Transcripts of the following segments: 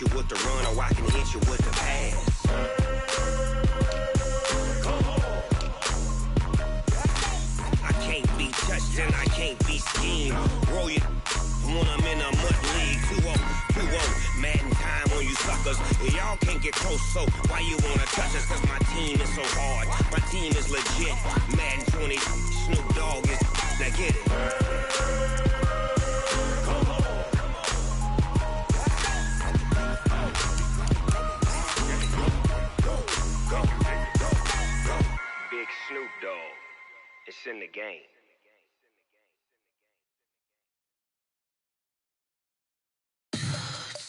you with the run, or I can hit you with the pass. I can't be touched and I can't be schemed. Roll you when I'm in a mud league. 2-0, 2-0, Madden time on you suckers. Y'all can't get close, so why you wanna touch us? Cause my team is so hard, my team is legit. Madden 20, Snoop Dogg is, now get it. Big Snoop Dogg, it's in the game.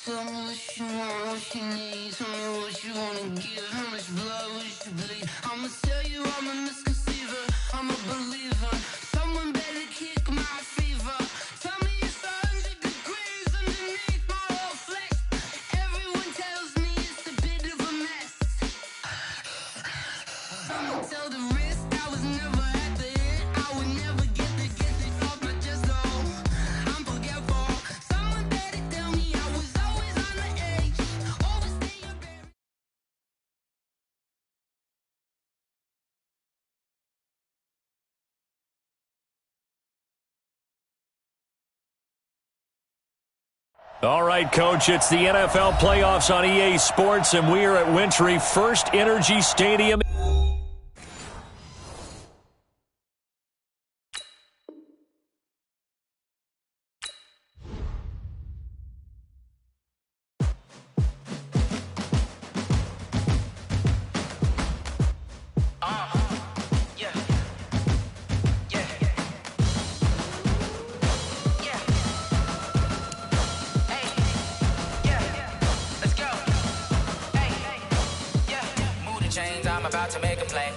Tell me what you want, what you need. Tell me what you wanna give. How much blood would you bleed? I'ma tell you I'm a misconceiver. I'm a believer. Someone better kick my fever. Tell me it's 100 degrees underneath my whole flesh. Everyone tells me it's a bit of a mess. I'ma tell the risk I was never at the end. I would never get it off my chest though. I'm forgetful. Someone better tell me I was always on the edge. Overstay your barrier. All right, Coach, it's the NFL playoffs on EA Sports, and we are at Wintry First Energy Stadium. I'm about to make a play.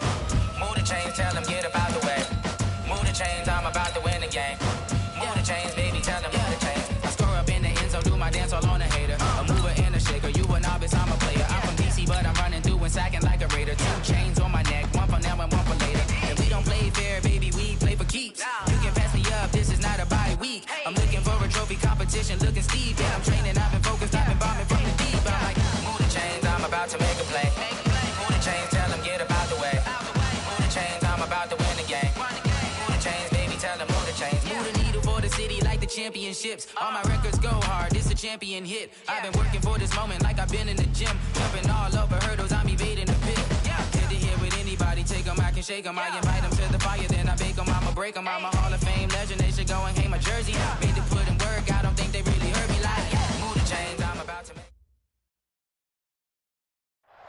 Move the chains, tell them get about the way. Move the chains, I'm about to win the game. Move the chains, baby, tell them move the chains. I score up in the end zone, do my dance all on a hater. A mover and a shaker, you a novice, I'm a player. I'm from DC, but I'm running through and sacking like a raider. 2 chains on my neck, one for now and one for later. And we don't play fair, baby, we play for keeps. You can pass me up, this is not a bye week. I'm looking for a trophy competition, looking steep. Yeah, I'm training, I've been focused, I've been bombing from the deep. I'm like, move the chains, I'm about to make a play. Move the chains, tell them get about the way. Move the chains, I'm about to win the game. Move the chains, baby, tell them move the chains. Move the needle for the city like the championships. All my records go hard, this a champion hit. I've been working for this moment like I've been in the gym. Jumping all over hurdles, I'm evading the pit. Get to here with anybody, take them, I can shake them. I invite them to the fire, then I bake them, I'ma break them. I'm a Hall of Fame legend, they should go and hang my jersey. Made to put in work, I don't think they really heard me like, move the chains, I'm about to make.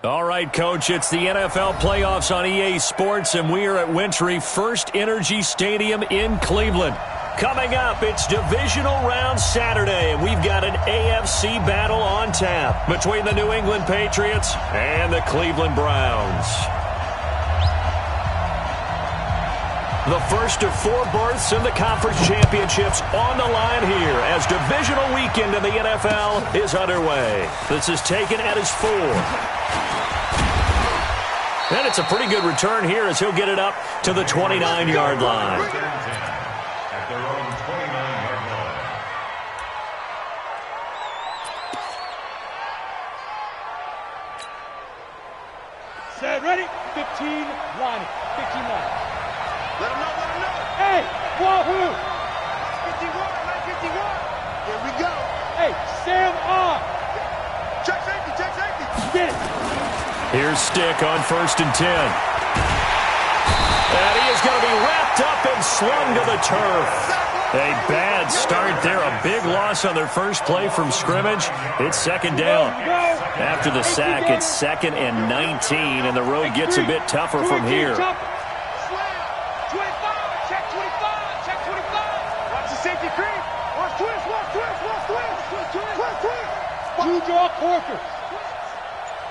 All right, Coach, it's the NFL playoffs on EA Sports, and we are at Wintry First Energy Stadium in Cleveland. Coming up, it's Divisional Round Saturday, and we've got an AFC battle on tap between the New England Patriots and the Cleveland Browns. The first of 4 berths in the conference championships on the line here as divisional weekend in the NFL is underway. This is taken at his 4. And it's a pretty good return here as he'll get it up to the 29-yard line. At their own 29-yard line. Set, ready? 15, line it. 15, line. Let him know, let him know. Hey, wahoo! 51, line 51. Here we go. Hey, Sam on. Check safety, check safety. Get it. Here's Stick on 1st and 10. And he is going to be wrapped up and slung to the turf. A bad start there. A big loss on their first play from scrimmage. It's second down. After the sack, it's 2nd and 19, and the road gets a bit tougher from here. 25, check 25, check 25. Watch the safety creep. Watch twist, watch twist, watch twist. Twist, twist. 2 draw Corker.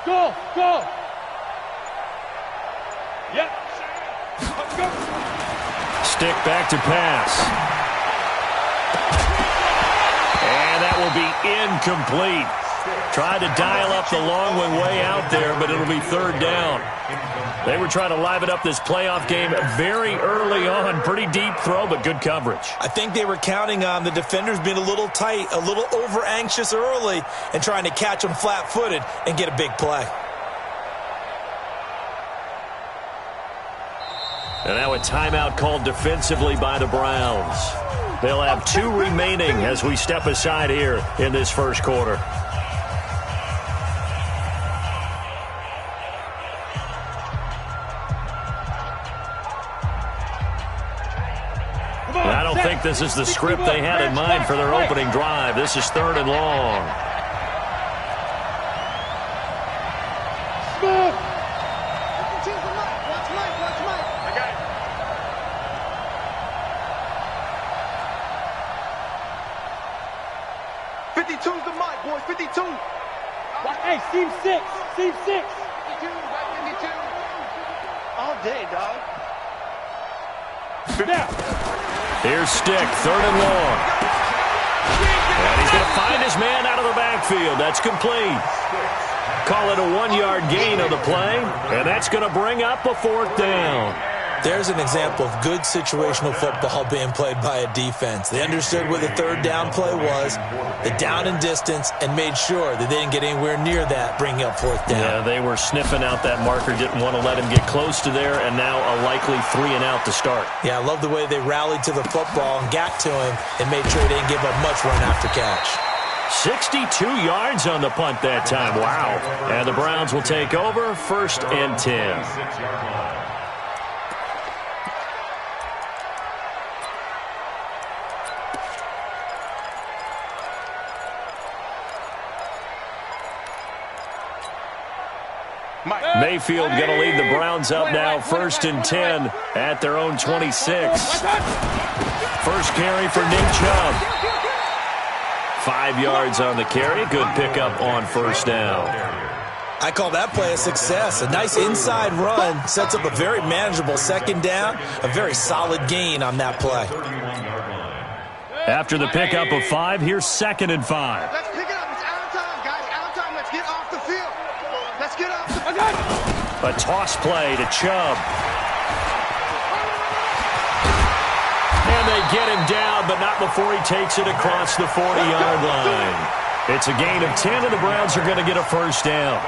Go, go. Yep. Let's go. Stick back to pass. And that will be incomplete. Tried to dial up the long one way out there, but it'll be third down. They were trying to liven up this playoff game very early on. Pretty deep throw, but good coverage. I think they were counting on the defenders being a little tight, a little over-anxious early, and trying to catch them flat-footed and get a big play. And now a timeout called defensively by the Browns. They'll have 2 remaining as we step aside here in this first quarter. I don't think this is the script they had in mind for their opening drive. This is 3rd and long. Smooth. I got it. 52's the mic, boys. 52. Hey, seam 6. Seam 6. 52, right 52. All day, dog. Now. Here's Stick, 3rd and long. And he's going to find his man out of the backfield. That's complete. Call it a 1-yard gain on the play, and that's going to bring up a 4th down. There's an example of good situational football being played by a defense. They understood where the 3rd down play was, the down and distance, and made sure that they didn't get anywhere near that, bringing up 4th down. Yeah, they were sniffing out that marker, didn't want to let him get close to there, and now a likely 3 and out to start. Yeah, I love the way they rallied to the football and got to him and made sure they didn't give up much run after catch. 62 yards on the punt that time. Wow. And the Browns will take over, 1st and 10. Mayfield going to lead the Browns up now, 1st and 10 at their own 26. First carry for Nick Chubb. 5 yards on the carry. Good pickup on 1st down. I call that play a success. A nice inside run sets up a very manageable 2nd down. A very solid gain on that play. After the pickup of 5, here's 2nd and 5. Let's pick it up. It's out of time, guys. Out of time. Let's get off the field. Let's get off the field. A toss play to Chubb. And they get him down, but not before he takes it across the 40-yard line. It's a gain of 10, and the Browns are going to get a 1st down.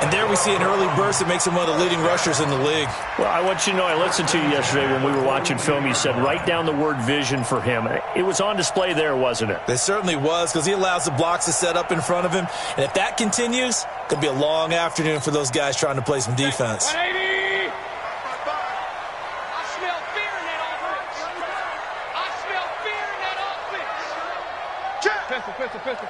And there we see an early burst that makes him one of the leading rushers in the league. Well, I want you to know, I listened to you yesterday when we were watching film. You said write down the word vision for him. It was on display there, wasn't it? It certainly was, because he allows the blocks to set up in front of him. And if that continues, it's going to be a long afternoon for those guys trying to play some defense. 180. I smell fear in that offense. I smell fear in that offense. Check. Pistol.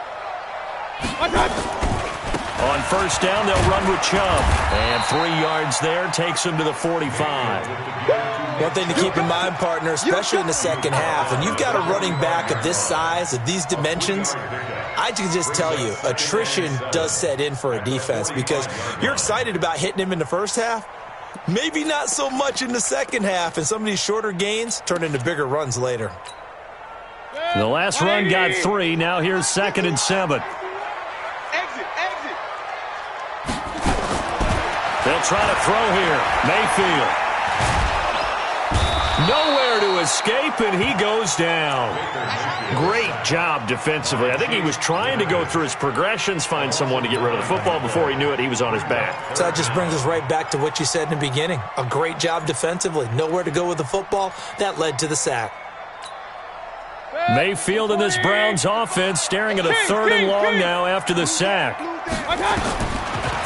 On 1st down, they'll run with Chubb. And 3 yards there takes him to the 45. One thing to keep in mind, partner, especially in the 2nd half, when you've got a running back of this size, of these dimensions, I can just tell you, attrition does set in for a defense because you're excited about hitting him in the 1st half. Maybe not so much in the 2nd half, and some of these shorter gains turn into bigger runs later. The last run got 3. Now here's 2nd and 7. Exit. They'll try to throw here. Mayfield. Nowhere to escape, and he goes down. Great job defensively. I think he was trying to go through his progressions, find someone to get rid of the football. Before he knew it, he was on his back. So that just brings us right back to what you said in the beginning. A great job defensively. Nowhere to go with the football. That led to the sack. Mayfield in this Browns offense staring at a 3rd and long now after the sack.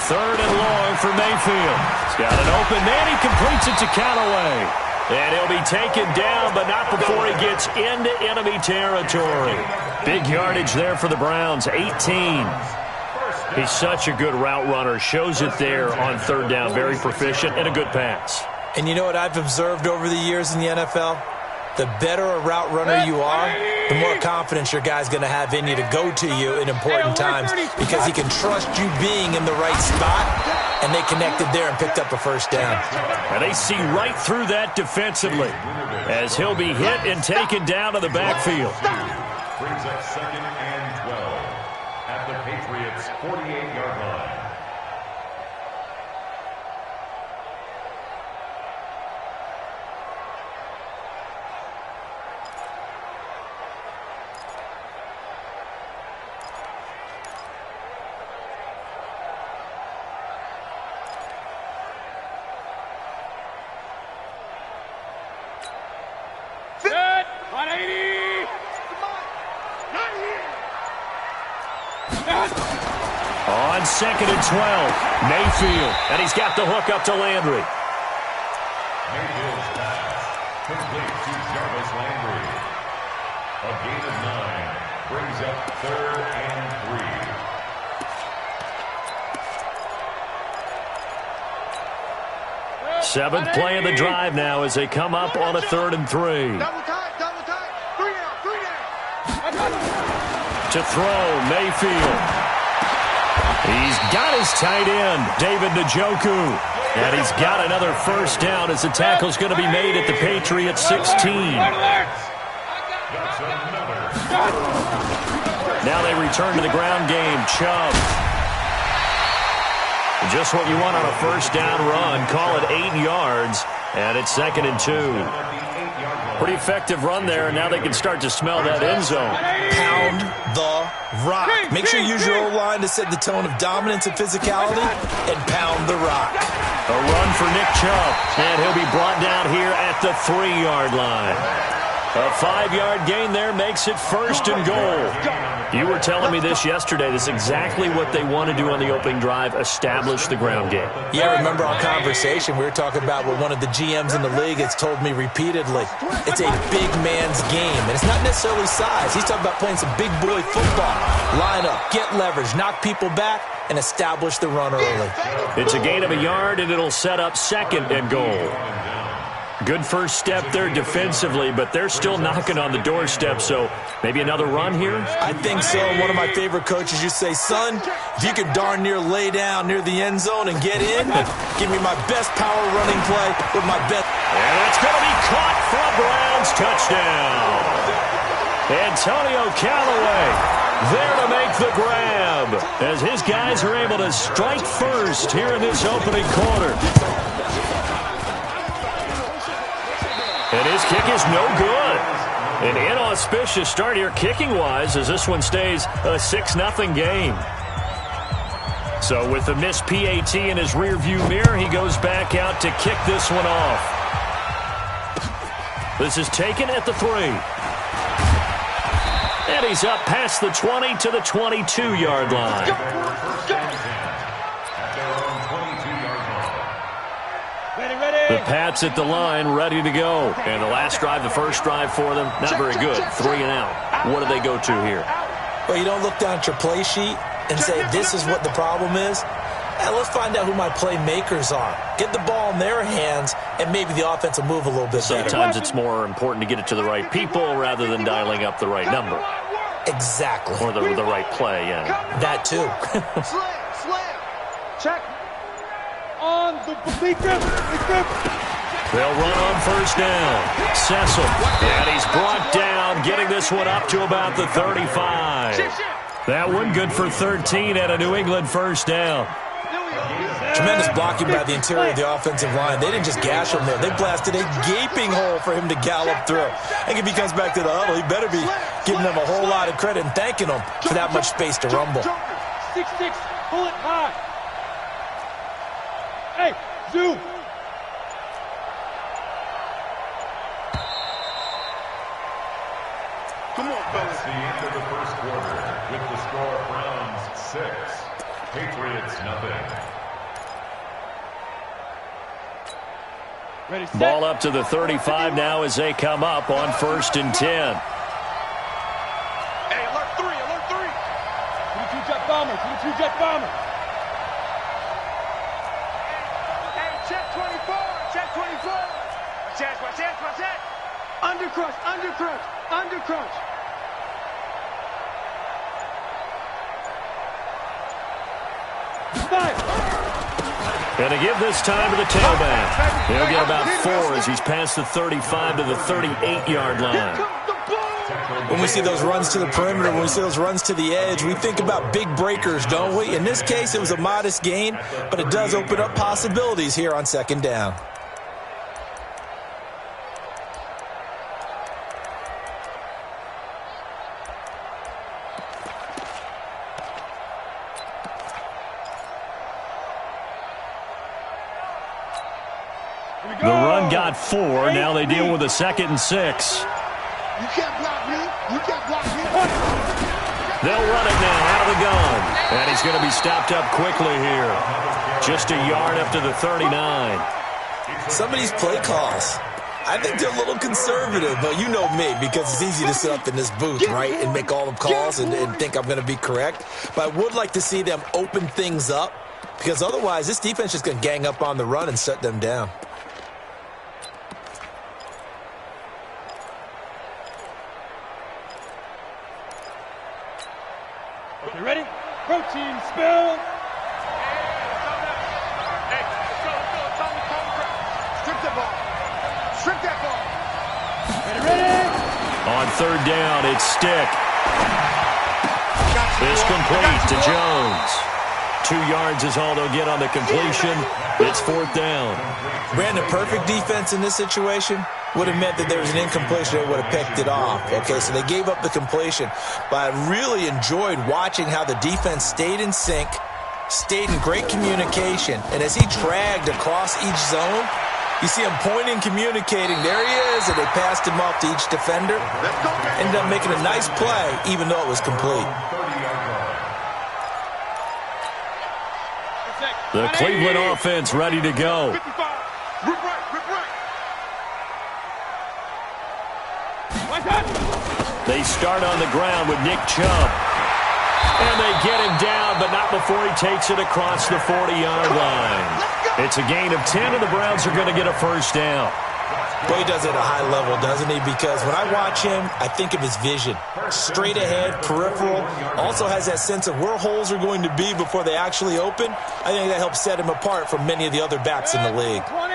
3rd and long for Mayfield. He's got an open man. He completes it to Callaway. And he'll be taken down, but not before he gets into enemy territory. Big yardage there for the Browns, 18. He's such a good route runner. Shows it there on 3rd down. Very proficient and a good pass. And you know what I've observed over the years in the NFL? The better a route runner you are, the more confidence your guy's going to have in you to go to you in important times because he can trust you being in the right spot, and they connected there and picked up a 1st down. And they see right through that defensively as he'll be hit and taken down to the backfield. Brings up 2nd and 12 at the Patriots 48-yard line. On 2nd and 12, Mayfield, and he's got the hook up to Landry. Mayfield's pass complete to Jarvis Landry. A gain of 9 brings up 3rd and 3. Seventh play of the drive now as they come up on a 3rd and 3. Double tight, 3 down. To throw, Mayfield. He's got his tight end, David Njoku. And he's got another first down as the tackle's going to be made at the Patriots 16. Now they return to the ground game. Chubb. Just what you want on a first down run. Call it 8 yards. And it's 2nd and 2. Pretty effective run there, and now they can start to smell that end zone. Pound the rock. Make sure you use your O-line to set the tone of dominance and physicality, and pound the rock. A run for Nick Chubb, and he'll be brought down here at the 3-yard line. A 5-yard gain there makes it 1st and goal. You were telling me this yesterday. This is exactly what they want to do on the opening drive, establish the ground game. Yeah, remember our conversation? We were talking about what one of the GMs in the league has told me repeatedly. It's a big man's game, and it's not necessarily size. He's talking about playing some big boy football. Line up, get leverage, knock people back, and establish the run early. It's a gain of a yard, and it'll set up 2nd and goal. Good first step there defensively, but they're still knocking on the doorstep, so maybe another run here? I think so. One of my favorite coaches used to say, son, if you can darn near lay down near the end zone and get in, give me my best power running play with my best. And it's going to be caught for a Browns touchdown. Antonio Callaway there to make the grab as his guys are able to strike first here in this opening quarter. And his kick is no good. An inauspicious start here kicking-wise as this one stays a 6-0 game. So with the missed PAT in his rearview mirror, he goes back out to kick this one off. This is taken at the 3. And he's up past the 20 to the 22-yard line. The Pats at the line, ready to go. And the last drive, the first drive for them, not very good. 3 and out. What do they go to here? Well, you don't look down at your play sheet and say, this is what the problem is. Let's find out who my playmakers are. Get the ball in their hands, and maybe the offense will move a little bit better. Sometimes it's more important to get it to the right people rather than dialing up the right number. Exactly. Or the right play, yeah. That too. Slam. Check. On the big grip. They'll run on first down. Cecil. And he's brought down, getting this one up to about the 35. That one good for 13 at a New England first down. Tremendous blocking by the interior of the offensive line. They didn't just gash him there. They blasted a gaping hole for him to gallop through. And if he comes back to the huddle, he better be giving them a whole lot of credit and thanking them for that much space to rumble. 6-6, pull it high. Hey, zoom. Come on, fellas. That's the end of the first quarter with the score Browns 6, Patriots 0. Ready, set. Ball up to the 35 now as they come up on 1st and 10. Hey, alert 3. 22-jet bomber. Hey, check 24. Watch that. Undercrush. Fire. And to give this time to the tailback. He'll get about 4 as he's past the 35 to the 38-yard line. Here comes the ball. When we see those runs to the perimeter, when we see those runs to the edge, we think about big breakers, don't we? In this case, it was a modest gain, but it does open up possibilities here on second down. The run got 4. Now they deal with a 2nd and 6. You can't block me. You can't block me. They'll run it now out of the gun. And he's going to be stopped up quickly here. Just a yard up to the 39. Some of these play calls, I think they're a little conservative, but you know me, because it's easy to sit up in this booth, right, and make all the calls and think I'm going to be correct. But I would like to see them open things up, because otherwise this defense is going to gang up on the run and shut them down. Okay, ready? Protein spill. Hey, let's go. Strip that ball. Strip that ball. Ready? On 3rd down, it's Stick. It's complete to Jones. 2 yards is all they'll get on the completion. It's 4th down. Brandon, perfect defense in this situation would have meant that there was an incompletion. They would have picked it off. Okay, so they gave up the completion. But I really enjoyed watching how the defense stayed in sync, stayed in great communication. And as he dragged across each zone, you see him pointing, communicating. There he is, and they passed him off to each defender. Ended up making a nice play, even though it was complete. The Cleveland offense ready to go. They start on the ground with Nick Chubb. And they get him down, but not before he takes it across the 40-yard line. It's a gain of 10, and the Browns are going to get a 1st down. Boy, he does it at a high level, doesn't he? Because when I watch him, I think of his vision. Straight ahead, peripheral. Also has that sense of where holes are going to be before they actually open. I think that helps set him apart from many of the other backs in the league. 20,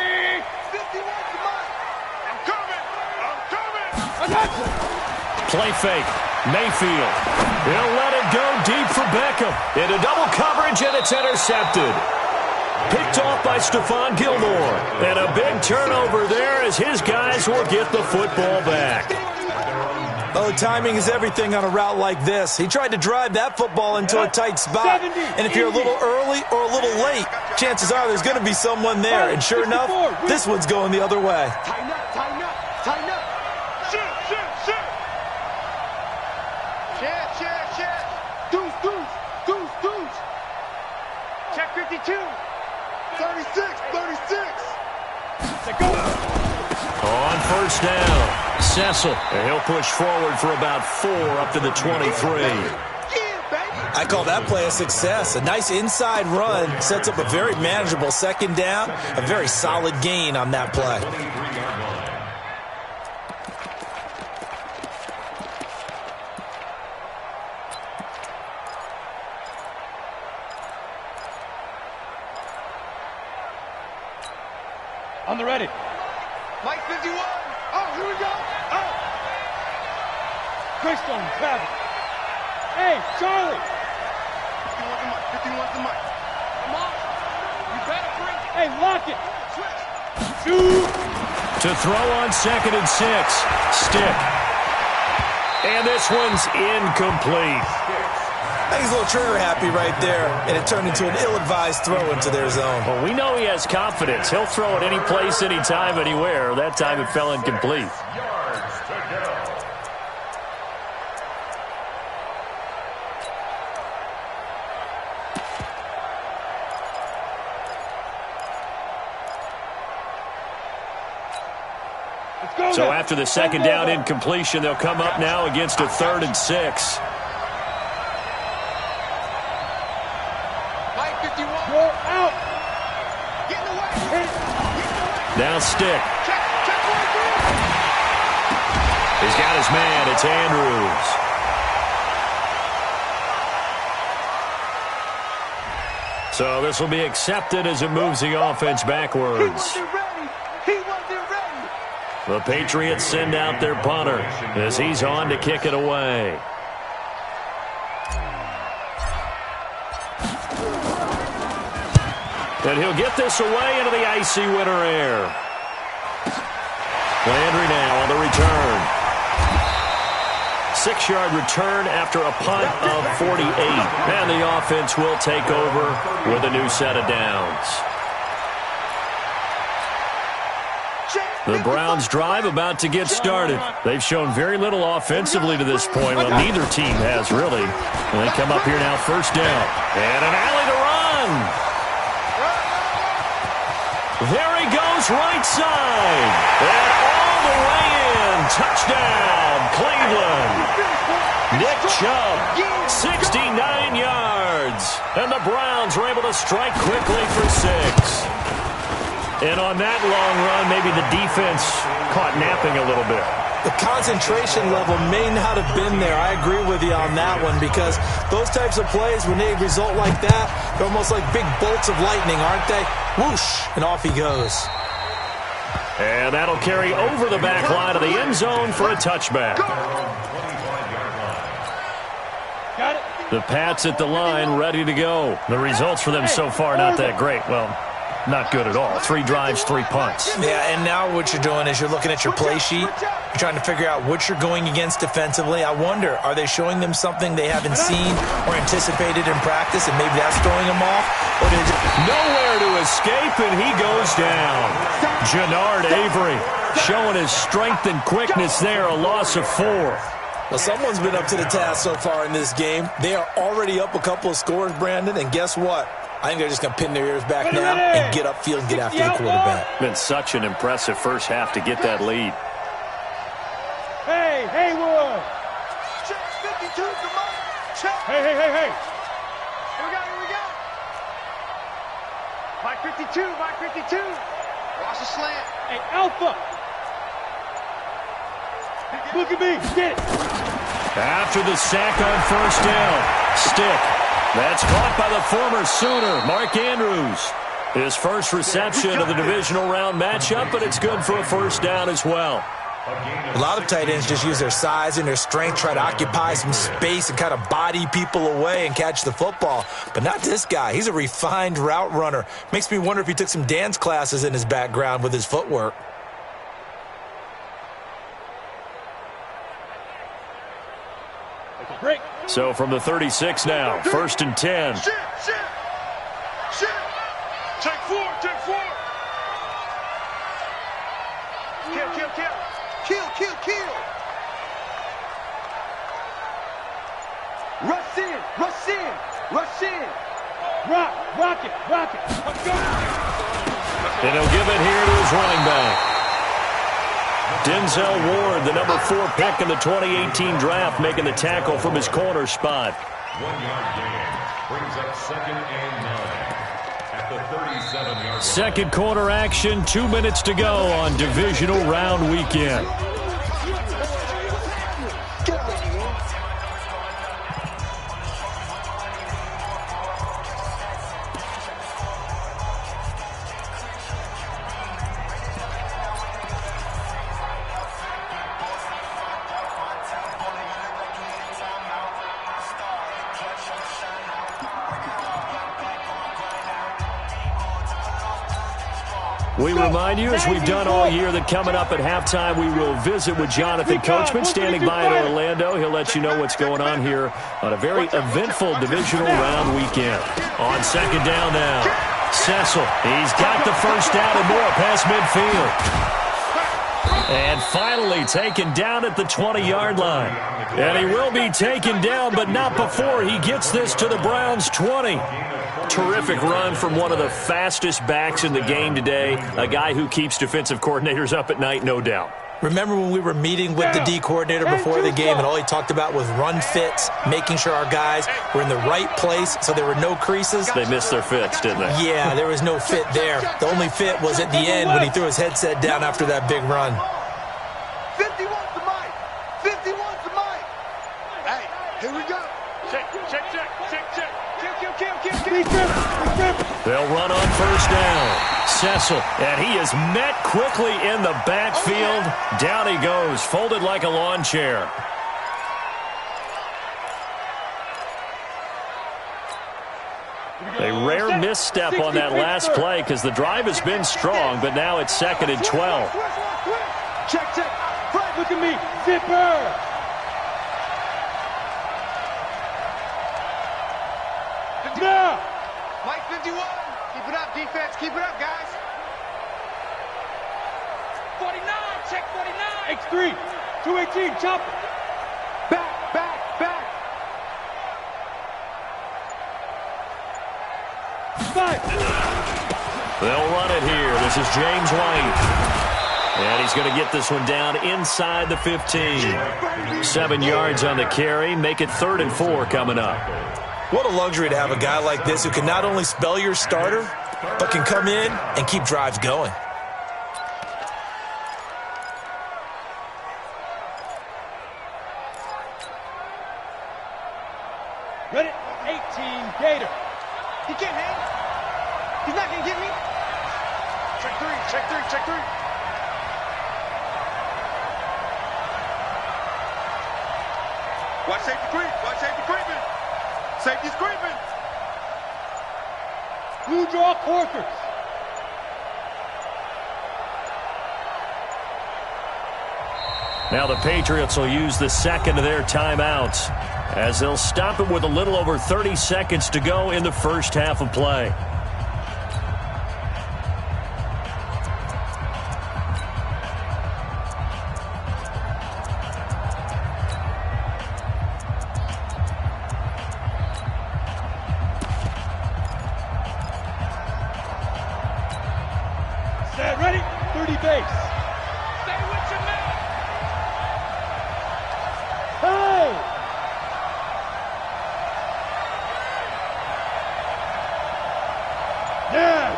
51, I'm coming. Play fake. Mayfield. He'll let it go deep for Beckham. Into double coverage, and it's intercepted. Picked off by Stephon Gilmore. And a big turnover there as his guys will get the football back. Oh, timing is everything on a route like this. He tried to drive that football into a tight spot. And if you're a little early or a little late, chances are there's going to be someone there. And sure enough, this one's going the other way. Tighten up, tighten up, tighten up. Shoot. Shit. Deuce. Check 52. 36. On 1st down, Cecil. And he'll push forward for about 4 up to the 23. I call that play a success. A nice inside run sets up a very manageable 2nd down. A very solid gain on that play. On the ready. Mike 51. Oh, here we go. Oh. Christian, Travis. Hey, Charlie. 51's the mic. Come on. You better bring it. Hey, lock it. Switch. Shoot. To throw on 2nd and 6. Stick. And this one's incomplete. I think he's a little trigger happy right there, and it turned into an ill-advised throw into their zone. Well, we know he has confidence. He'll throw it any place, anytime, anywhere. That time it fell incomplete. So after the 2nd down incompletion, they'll come up now against a 3rd and 6. Now Stick. He's got his man. It's Andrews. So this will be accepted as it moves the offense backwards. He wasn't ready. The Patriots send out their punter as he's on to kick it away. And he'll get this away into the icy winter air. Landry now on the return. 6-yard return after a punt of 48. And the offense will take over with a new set of downs. The Browns' drive about to get started. They've shown very little offensively to this point. Well, neither team has, really. And they come up here now, first down. And an alley to run. There he goes, right side. And all the way in. Touchdown, Cleveland. Nick Chubb, 69 yards. And the Browns are able to strike quickly for 6. And on that long run, maybe the defense caught napping a little bit. The concentration level may not have been there. I agree with you on that one, because those types of plays, when they result like that, they're almost like big bolts of lightning, aren't they? Whoosh, and off he goes. And that'll carry over the back line of the end zone for a touchback. The Pats at the line, ready to go. The results for them so far, not that great. Well, not good at all. 3 drives, 3 punts. Yeah, and now what you're doing is you're looking at your play sheet. You're trying to figure out what you're going against defensively. I wonder, are they showing them something they haven't seen or anticipated in practice, and maybe that's throwing them off? Or did nowhere to escape, and he goes down. Jannard Avery showing his strength and quickness there, a loss of 4. Well, someone's been up to the task so far in this game. They are already up a couple of scores, Brandon, and guess what? I think they're just going to pin their ears back now and get upfield and get after the quarterback. Been such an impressive first half to get that lead. Hey, Haywood! Check 52, come on! Check! Hey! Here we go! Mike 52! Watch the slant! Hey, Alpha! Look at me, get it! After the sack on first down, Stick. That's caught by the former Sooner, Mark Andrews. His first reception of the divisional round matchup, but it's good for a first down as well. A lot of tight ends just use their size and their strength, try to occupy some space and kind of body people away and catch the football. But not this guy. He's a refined route runner. Makes me wonder if he took some dance classes in his background with his footwork. So from the 36 now, first and 10. Shit! Take 4! Kill! Rush in! Rock it! Let's go! And he'll give it here to his running back. Denzel Ward, the number 4 pick in the 2018 draft, making the tackle from his corner spot. 1-yard gain brings up 2nd and 9 at the 37-yard line. Second quarter action, 2 minutes to go on divisional round weekend. We remind you, as we've done all year, that coming up at halftime, we will visit with Jonathan Coachman standing by in Orlando. He'll let you know what's going on here on a very eventful divisional round weekend. On second down now, Cecil. He's got the first down and more past midfield. And finally taken down at the 20-yard line. And he will be taken down, but not before he gets this to the Browns' 20. Terrific run from one of the fastest backs in the game today, a guy who keeps defensive coordinators up at night, no doubt. Remember when we were meeting with the D coordinator before the game and all he talked about was run fits, making sure our guys were in the right place so there were no creases? They missed their fits, didn't they? Yeah, there was no fit there. The only fit was at the end when he threw his headset down after that big run. 51's the mic. Hey, here we go. Check. Kill. They'll run on first down. Cecil. And he is met quickly in the backfield. Down he goes, folded like a lawn chair. A rare misstep on that last play because the drive has been strong, but now it's 2nd and 12. Check. Right, look at me. Zipper. Now. Mike 51. Keep it up, defense. Keep it up, guys. 49. Check 49. X3. 218. Chop it. Back. They'll run it here. This is James White. And he's going to get this one down inside the 15. 7 yards on the carry. Make it 3rd and 4 coming up. What a luxury to have a guy like this who can not only spell your starter, but can come in and keep drives going. Ready? 18. Gator. He can't hang. He's not going to get me. Check three. Watch safety creeping. Safety's creeping. Blue draw Corkers. Now the Patriots will use the second of their timeouts as they'll stop it with a little over 30 seconds to go in the first half of play. Set, ready? 30 base. Stay with your man. Hey!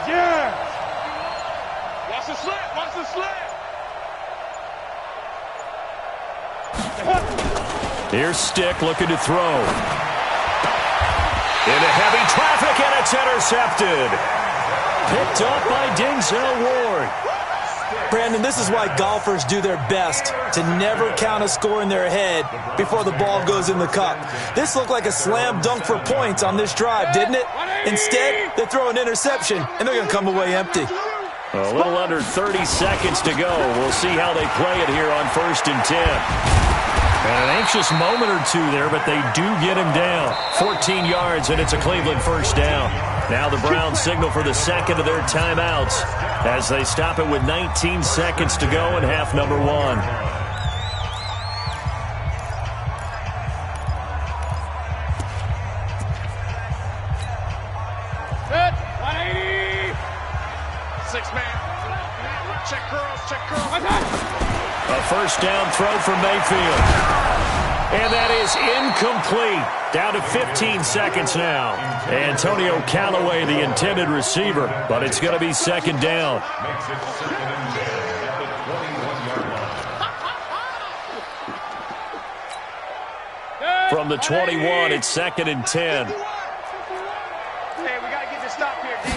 Yes! Watch the slant. Here's Stick looking to throw. Into heavy traffic, and it's intercepted. Picked up by Denzel Ward. Brandon, this is why golfers do their best to never count a score in their head before the ball goes in the cup. This looked like a slam dunk for points on this drive, didn't it? Instead, they throw an interception, and they're going to come away empty. A little under 30 seconds to go. We'll see how they play it here on 1st and 10. And an anxious moment or two there, but they do get him down. 14 yards, and it's a Cleveland first down. Now the Browns signal for the second of their timeouts as they stop it with 19 seconds to go in half number 1. Set, 180. 6-man. Check curls. A first down throw for Mayfield. And that is incomplete. Down to 15 seconds now. Antonio Callaway, the intended receiver, but it's going to be second down. Makes it 2nd and 10 at the 21-yard line. From the 21, it's 2nd and 10. Hey, we got to get this stop here, D.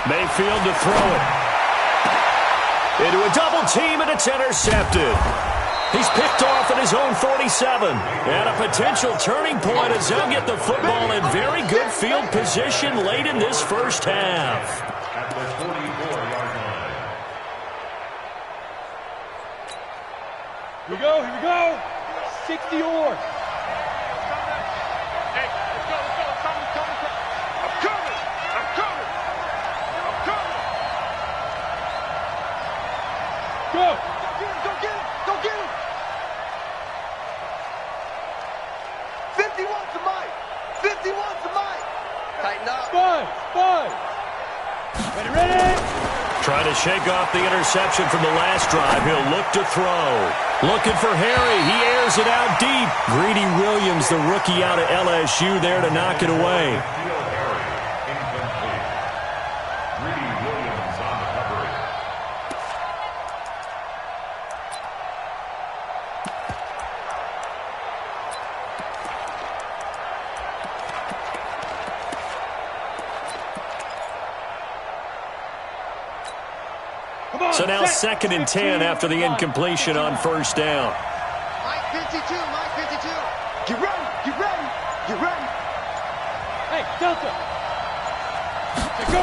Mayfield to throw it. Into a double team, and it's intercepted. He's picked off at his own 47. And a potential turning point as they'll get the football in very good field position late in this first half. At the 44-yard line. Here we go. 60 or. Hey, let's go. I'm coming. Go. Go get him. 51 to Mike. Tighten up. Five. Ready. Trying to shake off the interception from the last drive. He'll look to throw. Looking for Harry. He airs it out deep. Greedy Williams, the rookie out of LSU, there to knock it away. Incomplete. Greedy Williams on the coverage. So now 2nd and 10 after the incompletion on first down. Mike 52, Mike 52. Get ready, get ready, get ready. Hey, Delta. Go.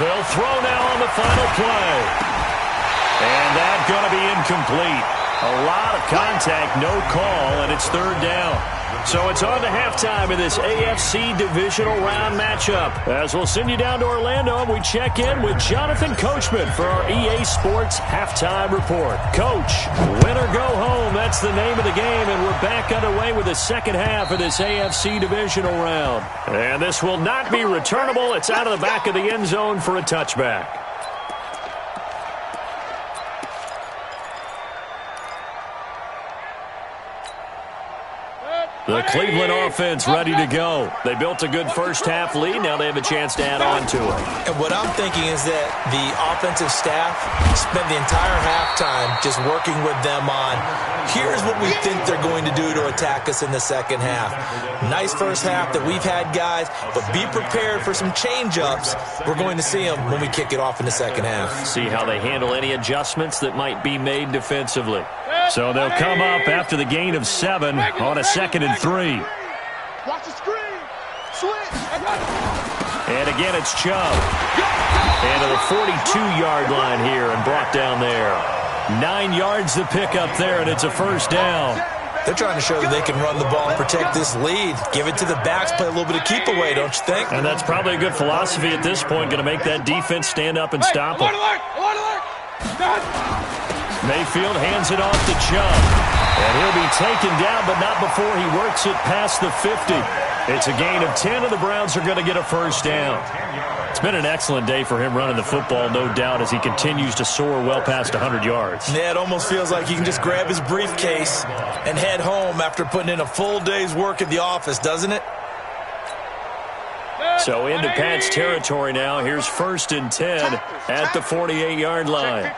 They'll throw now on the final play. And that's going to be incomplete. A lot of contact, no call, and it's 3rd down. So it's on to halftime in this AFC divisional round matchup. As we'll send you down to Orlando, and we check in with Jonathan Coachman for our EA Sports halftime report. Coach, win or go home, that's the name of the game, and we're back underway with the second half of this AFC divisional round. And this will not be returnable. It's out of the back of the end zone for a touchback. The Cleveland offense ready to go. They built a good first-half lead. Now they have a chance to add on to it. And what I'm thinking is that the offensive staff spent the entire halftime just working with them on, here's what we think they're going to do to attack us in the second half. Nice first half that we've had, guys, but be prepared for some change-ups. We're going to see them when we kick it off in the second half. See how they handle any adjustments that might be made defensively. So they'll come up after the gain of 7 on a 2nd and 3. Watch the screen. Switch. And again, it's Chubb. And to the 42-yard line here and brought down there. 9 yards to pick up there, and it's a first down. They're trying to show that they can run the ball and protect this lead. Give it to the backs, play a little bit of keep away, don't you think? And that's probably a good philosophy at this point, going to make that defense stand up and stop them. Mayfield hands it off to Chubb. And he'll be taken down, but not before he works it past the 50. It's a gain of 10, and the Browns are going to get a first down. It's been an excellent day for him running the football, no doubt, as he continues to soar well past 100 yards. Yeah, it almost feels like he can just grab his briefcase and head home after putting in a full day's work at the office, doesn't it? So into Pat's territory now. Here's 1st and 10 at the 48-yard line.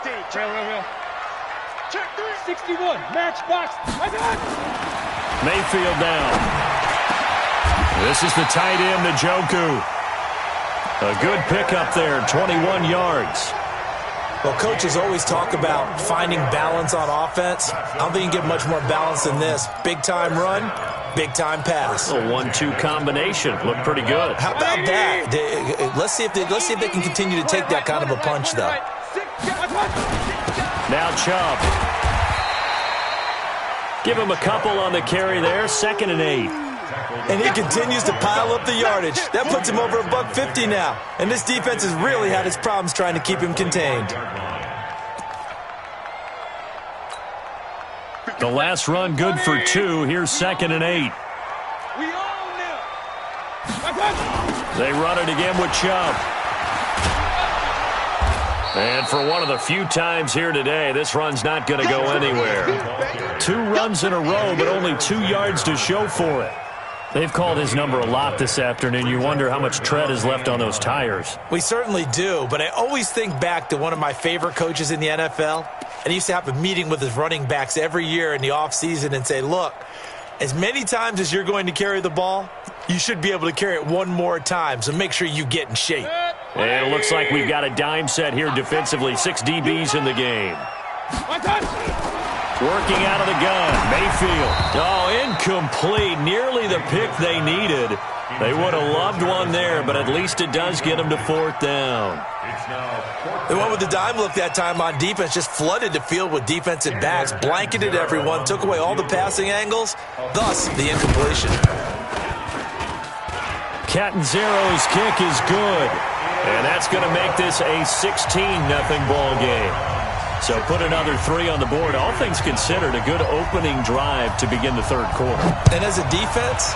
61, matchbox. Mayfield down. This is the tight end, Njoku. A good pickup there, 21 yards. Well, coaches always talk about finding balance on offense. I don't think you can get much more balance than this. Big-time run, big-time pass. A 1-2 combination. Looked pretty good. How about that? Let's see if they can continue to take that kind of a punch, though. Now Chubb. Give him a couple on the carry there. 2nd and 8. And he continues to pile up the yardage. That puts him over $150 now. And this defense has really had its problems trying to keep him contained. The last run good for 2. Here's 2nd and 8. They run it again with Chubb. And for one of the few times here today, this run's not going to go anywhere. 2 runs in a row, but only 2 yards to show for it. They've called his number a lot this afternoon. You wonder how much tread is left on those tires. We certainly do, but I always think back to one of my favorite coaches in the NFL. And he used to have a meeting with his running backs every year in the offseason and say, look, as many times as you're going to carry the ball, you should be able to carry it one more time, so make sure you get in shape. And it looks like we've got a dime set here defensively. 6 DBs in the game. Working out of the gun, Mayfield. Oh, incomplete. Nearly the pick they needed. They would have loved one there, but at least it does get them to 4th down. The one with the dime look that time on defense just flooded the field with defensive backs, blanketed everyone, took away all the passing angles, thus the incompletion. Catanzaro's kick is good, and that's going to make this a 16-0 ball game. So put another 3 on the board. All things considered, a good opening drive to begin the 3rd quarter. And as a defense,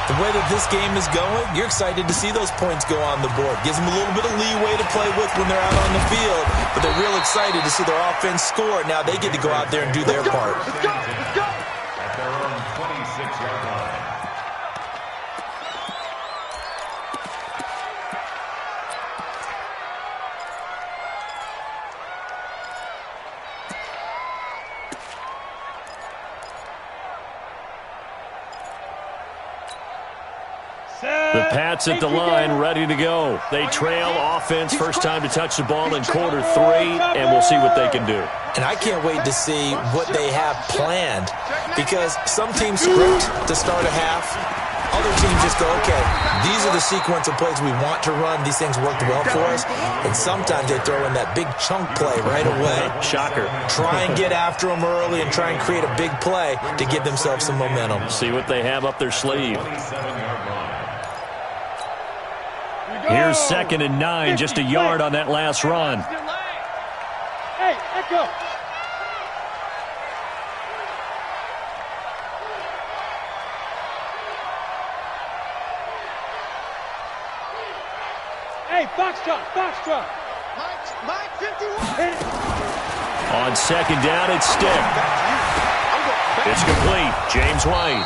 the way that this game is going, you're excited to see those points go on the board. Gives them a little bit of leeway to play with when they're out on the field, but they're real excited to see their offense score. Now they get to go out there and do their part. At their own 26-yard line. The Pats at the line, ready to go. They trail offense, first time to touch the ball in quarter 3, and we'll see what they can do. And I can't wait to see what they have planned, because some teams script to start a half. Other teams just go, okay, these are the sequence of plays we want to run. These things worked well for us. And sometimes they throw in that big chunk play right away. Shocker. Try and get after them early and try and create a big play to give themselves some momentum. See what they have up their sleeve. Here's 2nd and 9, just a yard on that last run. Hey, Echo. Hey, Foxtrot. Mike 51. On 2nd down, it's Stick. It's complete. James White.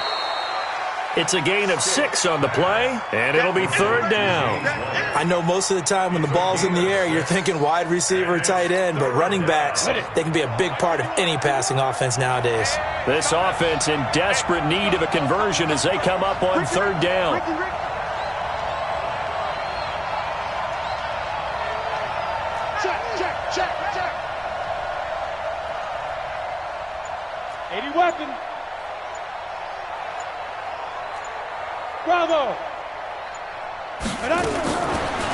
It's a gain of 6 on the play, and it'll be 3rd down. I know most of the time when the ball's in the air, you're thinking wide receiver, tight end, but running backs, they can be a big part of any passing offense nowadays. This offense in desperate need of a conversion as they come up on 3rd down. Check. 80 weapon. Bravo.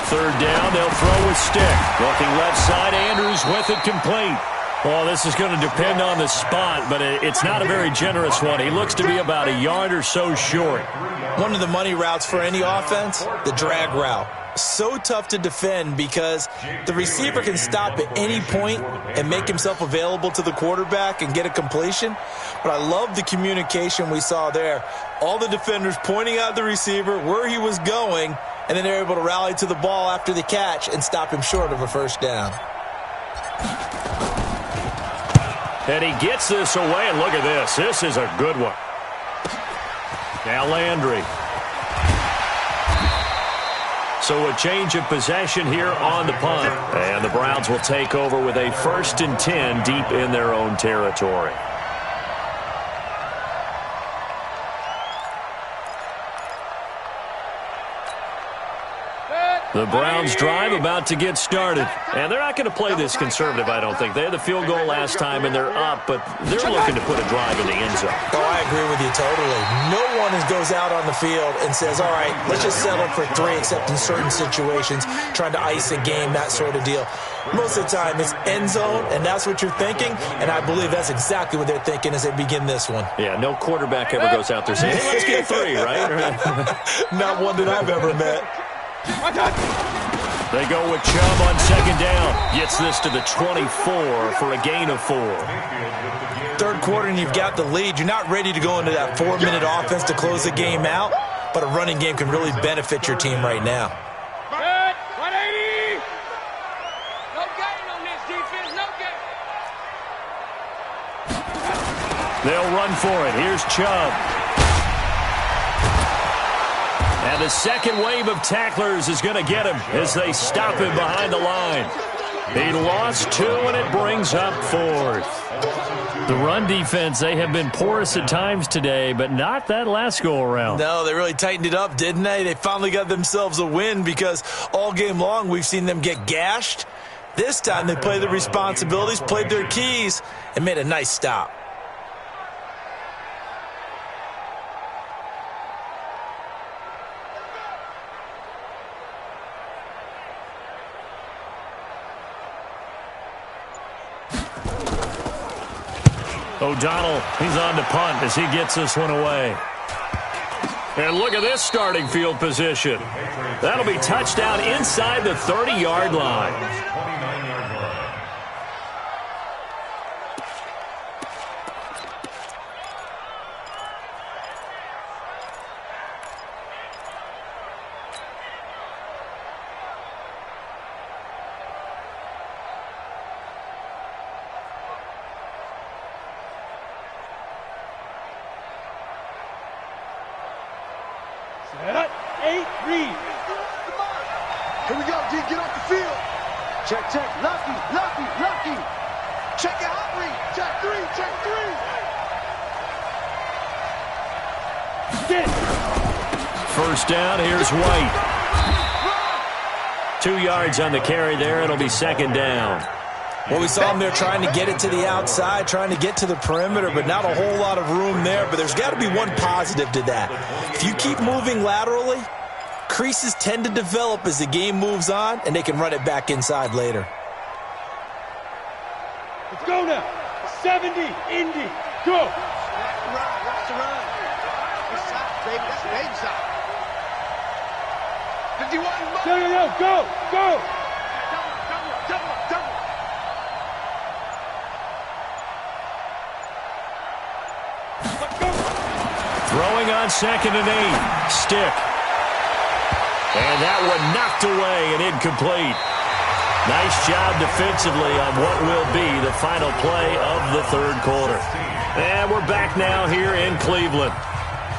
3rd down, they'll throw with Stick. Looking left side, Andrews with it complete. Well, this is going to depend on the spot, but it's not a very generous one. He looks to be about a yard or so short. One of the money routes for any offense, the drag route. So tough to defend because the receiver can stop at any point and make himself available to the quarterback and get a completion. But I love the communication we saw there. All the defenders pointing out the receiver, where he was going, and then they're able to rally to the ball after the catch and stop him short of a 1st down. And he gets this away, and look at this. This is a good one. Now Landry. So a change of possession here on the punt. And the Browns will take over with a 1st and 10 deep in their own territory. The Browns drive about to get started. And they're not going to play this conservative, I don't think. They had the field goal last time, and they're up, but they're looking to put a drive in the end zone. Oh, I agree with you totally. No one goes out on the field and says, all right, let's just settle for 3, except in certain situations, trying to ice a game, that sort of deal. Most of the time, it's end zone, and that's what you're thinking, and I believe that's exactly what they're thinking as they begin this one. Yeah, no quarterback ever goes out there saying, hey, let's get 3, right? Not one that I've ever met. They go with Chubb on 2nd down. Gets this to the 24 for a gain of 4. 3rd quarter and you've got the lead. You're not ready to go into that 4-minute offense to close the game out, but a running game can really benefit your team right now. 180. No gain on this defense, no gain. They'll run for it. Here's Chubb. And the second wave of tacklers is going to get him as they stop him behind the line. He lost 2, and it brings up 4th. The run defense, they have been porous at times today, but not that last go-around. No, they really tightened it up, didn't they? They finally got themselves a win because all game long we've seen them get gashed. This time they played their responsibilities, played their keys, and made a nice stop. O'Donnell, he's on to punt as he gets this one away. And look at this starting field position. That'll be touchdown inside the 30-yard line. Here we go, D, get off the field. Check, lucky. Check it out, read. Check 3. first down. Here's White. 2 yards on the carry there. It'll be second down. Well, we saw him there trying to get it to the outside, trying to get to the perimeter, but not a whole lot of room there. But there's got to be one positive to that. If you keep moving laterally, creases tend to develop as the game moves on, and they can run it back inside later. Let's go now. 70, Indy, go. Watch the run. This side, baby. That's the baby side. 51. No, go, go. Double. Throwing on 2nd and 8. Stick. And that one knocked away and incomplete. Nice job defensively on what will be the final play of the third quarter. And we're back now here in Cleveland.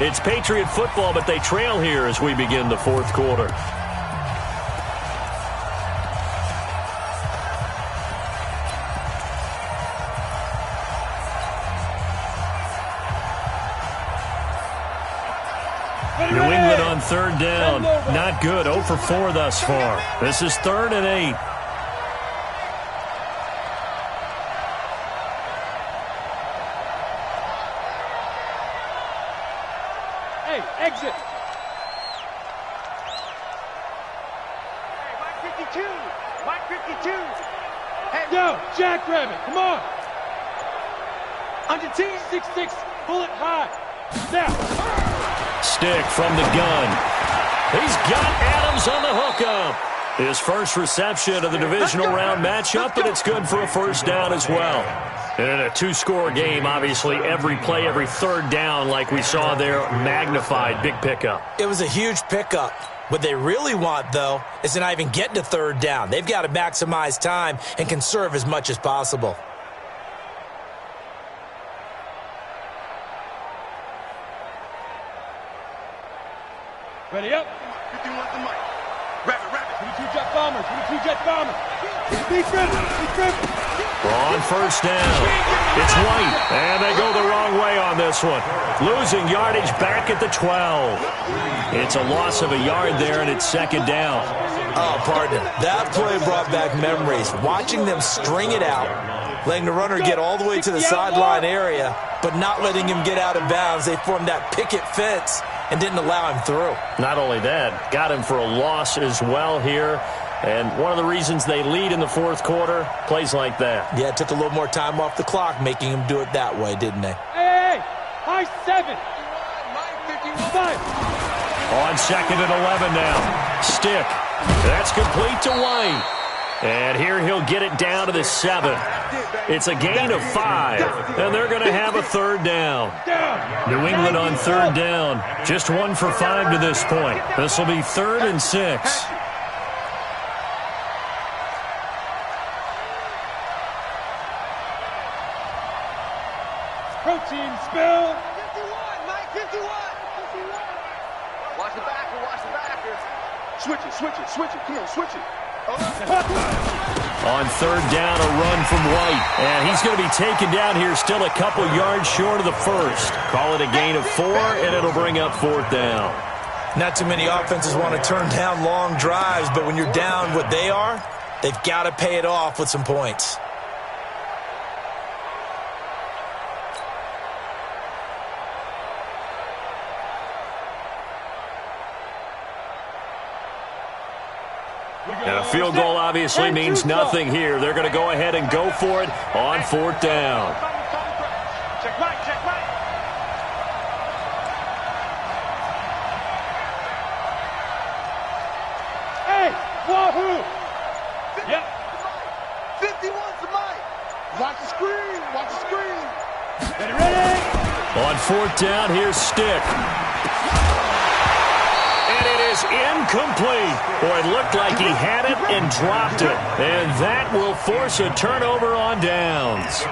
It's Patriot football, but they trail here as we begin the fourth quarter. New England on third down. Not good. 0 for 4 thus far. This is 3rd and 8. Hey, exit. Hey, Mike 52. Hey, Yo, Jackrabbit, come on. under team. 6'6", pull it high. Now. Stick from the gun. He's got Adams on the hookup. His first reception of the divisional round matchup, but it's good for a first down as well. And in a 2-score game, obviously every play, every third down, like we saw there, magnified. Big pickup. It was a huge pickup. What they really want, though, is to not even get to third down. They've got to maximize time and conserve as much as possible. Ready up. 51 the mic. Rapid. 22 jet bombers. 22 jet bombers. Speed driven. We're on first down. It's White, and they go the wrong way on this one. Losing yardage back at the 12. It's a loss of a yard there, and it's second down. Oh, partner, that play brought back memories. Watching them string it out, letting the runner get all the way to the sideline area, but not letting him get out of bounds. They formed that picket fence and didn't allow him through. Not only that, got him for a loss as well here. And one of the reasons they lead in the fourth quarter, plays like that. Yeah, it took a little more time off the clock, making him do it that way, didn't they? Hey, high 7. 5. On 2nd and 11 now. Stick. That's complete to White. And here he'll get it down to the 7. It's a gain of 5, and they're going to have a third down. New England on third down. Just 1 for 5 to this point. This will be 3rd and 6. Protein spill. 51, Mike 51. Watch the backer. Switch it. Come on, switch it. On third down, a run from White. And he's going to be taken down here, still a couple yards short of the first. Call it a gain of 4, and it'll bring up 4th down. Not too many offenses want to turn down long drives, but when you're down what they are, they've got to pay it off with some points. And a field goal obviously means nothing here. They're going to go ahead and go for it on 4th down. Check right. Hey, wahoo. Yep. 51's the mic. Watch the screen. Ready. On 4th down, here's Stick. And it is incomplete. Boy, it looked like he had it and dropped it. And that will force a turnover on downs.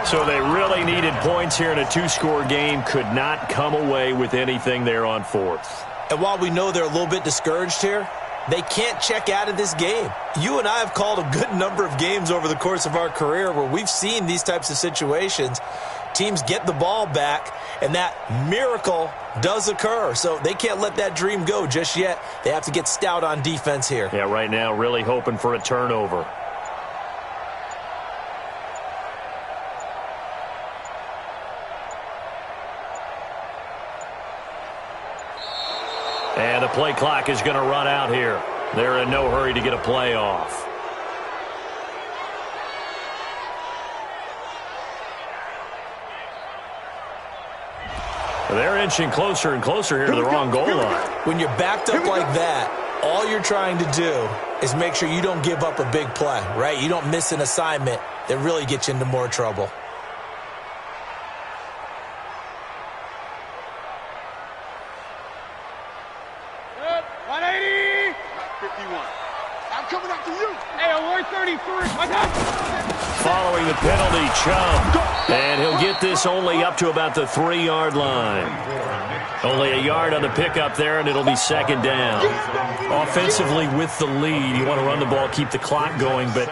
So they really needed points here in a 2-score game. Could not come away with anything there on 4th. And while we know they're a little bit discouraged here, they can't check out of this game. You and I have called a good number of games over the course of our career where we've seen these types of situations teams get the ball back, and that miracle does occur. So they can't let that dream go just yet. They have to get stout on defense here. Yeah, right now really hoping for a turnover. And the play clock is going to run out here. They're in no hurry to get a play off. They're inching closer and closer here to the wrong goal line. When you're backed up like that, all you're trying to do is make sure you don't give up a big play, right? You don't miss an assignment that really gets you into more trouble. Following the penalty, Chubb. And he'll get this only up to about the 3-yard line. Only a yard on the pickup there, and it'll be second down. Offensively with the lead, you want to run the ball, keep the clock going, but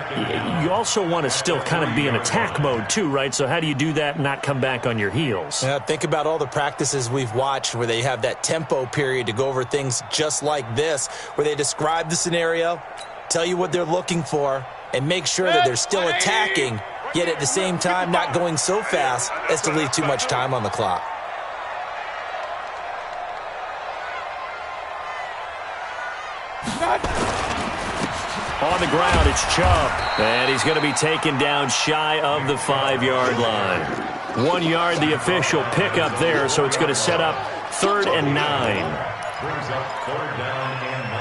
you also want to still kind of be in attack mode too, right? So how do you do that and not come back on your heels? Yeah, think about all the practices we've watched where they have that tempo period to go over things just like this, where they describe the scenario, tell you what they're looking for, and make sure that they're still attacking, yet at the same time not going so fast as to leave too much time on the clock. On the ground, it's Chubb. And he's going to be taken down shy of the 5-yard line. 1 yard, the official pickup there, so it's going to set up 3rd and 9. Brings up 3rd down and 9.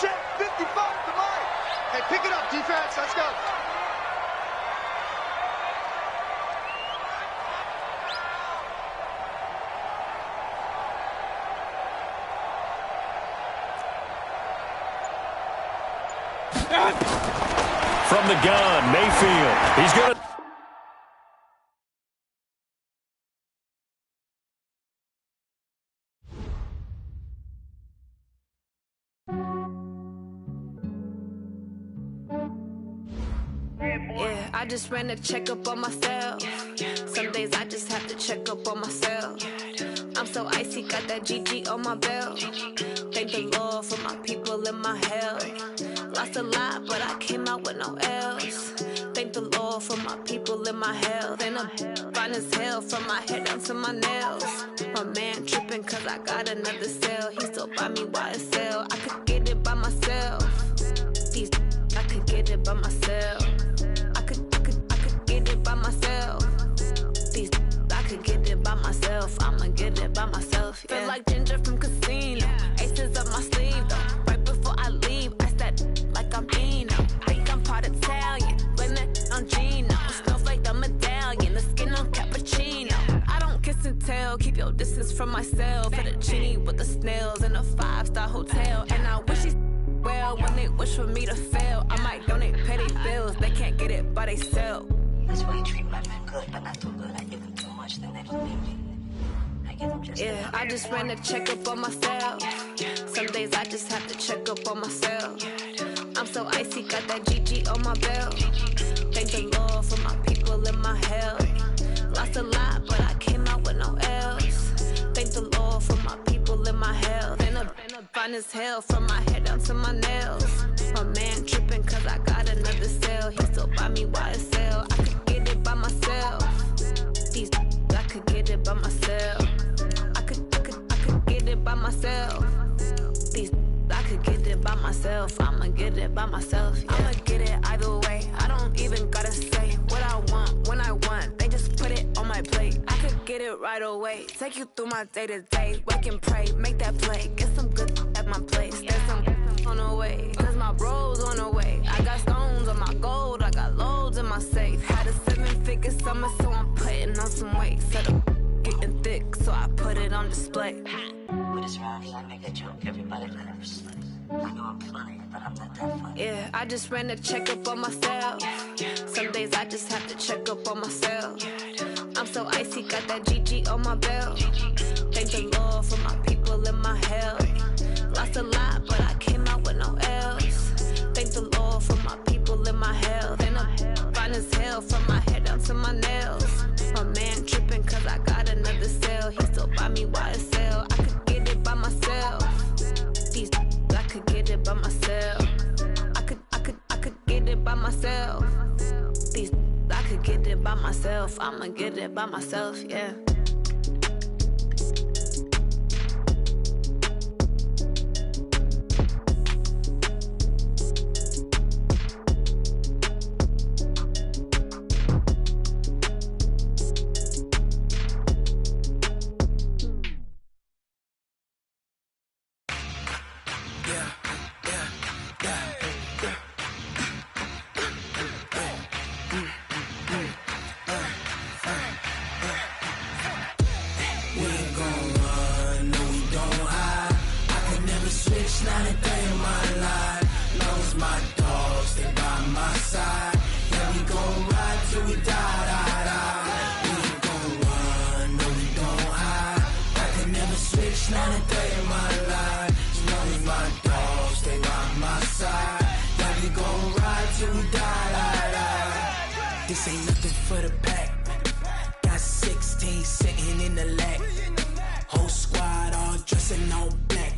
Check 55 to Mike. Hey, pick it up, defense. Let's go. From the gun, Mayfield. He's going to... Yeah, I just ran a checkup on myself. Some days I just have to check up on myself. I'm so icy, got that GG on my belt. Thank the Lord for my people in my health. Lost a lot, but I came out with no else. Thank the Lord for my people in my health. And I'm fine as hell from my head down to my nails. My man tripping cause I got another cell. He still buy me YSL. I could get it by myself. These I could get it by myself. I could get it by myself. These I could get it by myself. I'ma get it by myself. Yeah. Feel like Ginger from Casino. Aces up my sleeve though. Right before I leave, I said like I'm Eno. Think I'm part Italian. Blame that on Gino. Smells like the medallion. The skin on cappuccino. I don't kiss and tell. Keep your distance from myself. Fettuccine with the snails in a 5-star hotel. And I wish he's well when they wish for me to fail. I might donate petty bills. They can't get it by themselves. That's why you treat my men good, but not too good. I give them too much, then they believe me. I give them just yeah, I just ran a checkup on myself. Some days I just have to check up on myself. I'm so icy, got that GG on my belt. Thank the Lord for my people in my health. Lost a lot, but I came out with no else. Thank the Lord for my people in my health. And I'm fine as hell from my head down to my nails. My man tripping cause I got another cell. He still buy me YSL. I could get it by myself. These I could get it by myself. I could get it by myself. These I could get it by myself. I'ma get it by myself. Yeah. I'ma get it either way. I don't even gotta say what I want when I want. They just put it on my plate. I could get it right away. Take you through my day to day. Work and pray, make that play. Get some good at my place. There's some on the way. Cause my bro's on the way. I got stones on my gold. I got loads in my safe. Had a 7-figure summer, so I'm putting on some weight. Set up getting thick, so I put it on display. with this round here, I make a joke. Everybody laughs. I know I'm funny, but I'm not that funny. Yeah, I just ran a checkup on myself. Some days I just have to check up on myself. I'm so icy, got that GG on my belt. Thank the Lord for my people in my health. Lost a lot, but I came out with no L's. Thank the Lord for my people and my health. And I'm fine as hell from my head down to my nails. My man tripping cause I got another cell. He still buy me YSL. I could get it by myself. These I could get it by myself. I could get it by myself. These I could get it by myself. I'ma get it by myself, yeah. This ain't nothing for the pack. Got 16 sitting in the lap. Whole squad all dressing all black.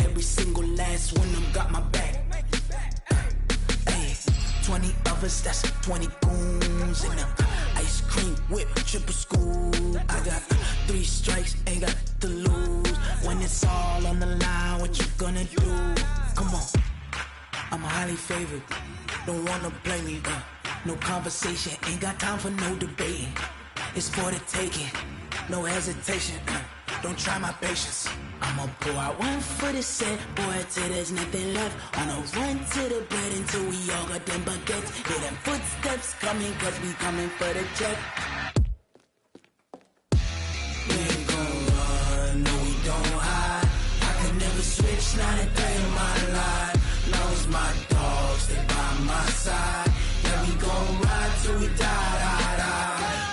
Every single last one of them got my back. Hey, 20 of us, that's 20 goons in them. Ice cream whip, triple school. I got 3 strikes, ain't got to lose. When it's all on the line, what you gonna do? Come on, I'm highly favored. Don't wanna play me, no conversation, ain't got time for no debating. It's for the taking, no hesitation. Don't try my patience. I'ma pour out one for the set, boy, till there's nothing left. On a run to the bed until we all got them baguettes. Hear them footsteps coming, cause we coming for the check. We ain't gon' run, no we don't hide. I could never switch, not a day in my life. Long as my dogs, they by my side. Yeah, we gon' ride till we die.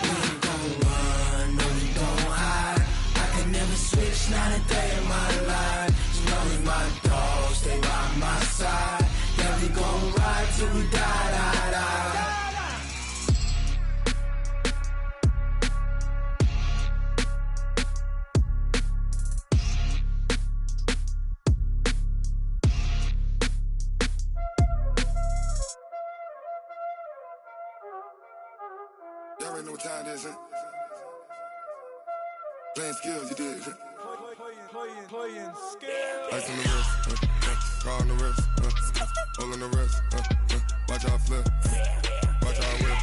We ain't gon' run, no we don't hide. I could never switch, not a day in my life. As long as my dogs, they by my side. Yeah, we gon' ride till we die. Y'all already know what time it is, huh? Playing skills, you did. Playing skills. Ice on the wrist, car on the wrist, hole in the wrist, watch how I flip, watch how I whip,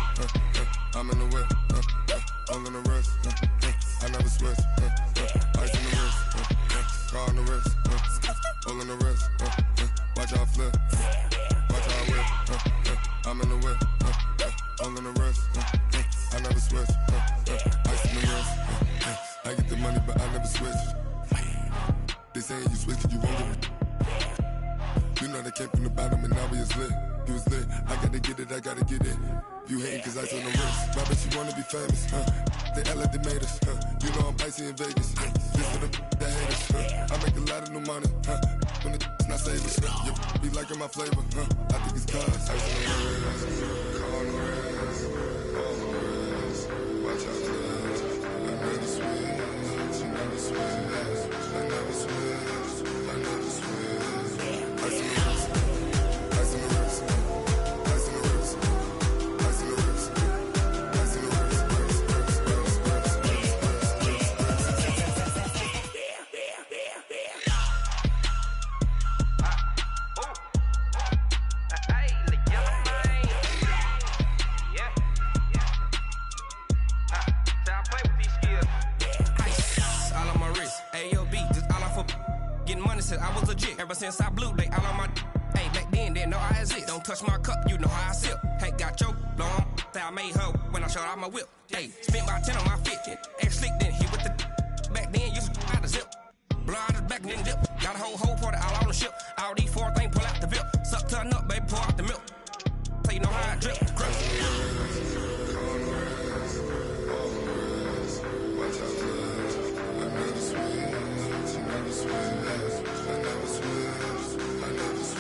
I'm in the whip, hole in the wrist, I never switch, ice on the wrist, car on the wrist, hole in the wrist, watch how I flip, watch how I whip, I'm in the whip, hole in the wrist, I never switch, ice in the wrist, I get the money but I never switch. They saying you switch cause you won't get it. You know they came from the bottom and now we is lit. You was lit, I gotta get it, I gotta get it. You hating cause ice on the wrist. My bitch, you wanna be famous, They act like they made us, You know I'm icy in Vegas, This for the that hate us, I make a lot of new money, When it's not savers, You be liking my flavor, I think it's cause ice on the wrist, car on the wrist, all on the wrist. Watch out, I never switch, I never switch. I never switch, I never switch. Ice in the wrist, ice in the wrist, ice in the wrist, ice in the wrist, ice in the wrist, I was legit. Ever since I blew, they all on my hey, back then, didn't know I exist. Don't touch my cup, you know how I sip. Hey, got choked, long. I made her when I showed out my whip. Hey, spent about 10 on my fit. Ex-slick, then hit with the back then, used to out the zip. Blow out his back, then dip. Got a whole party all on the ship. All these 4 things, pull out the VIP. Suck, turn up, baby, pour out the milk. So you know how I drip. I never switch, I never switch.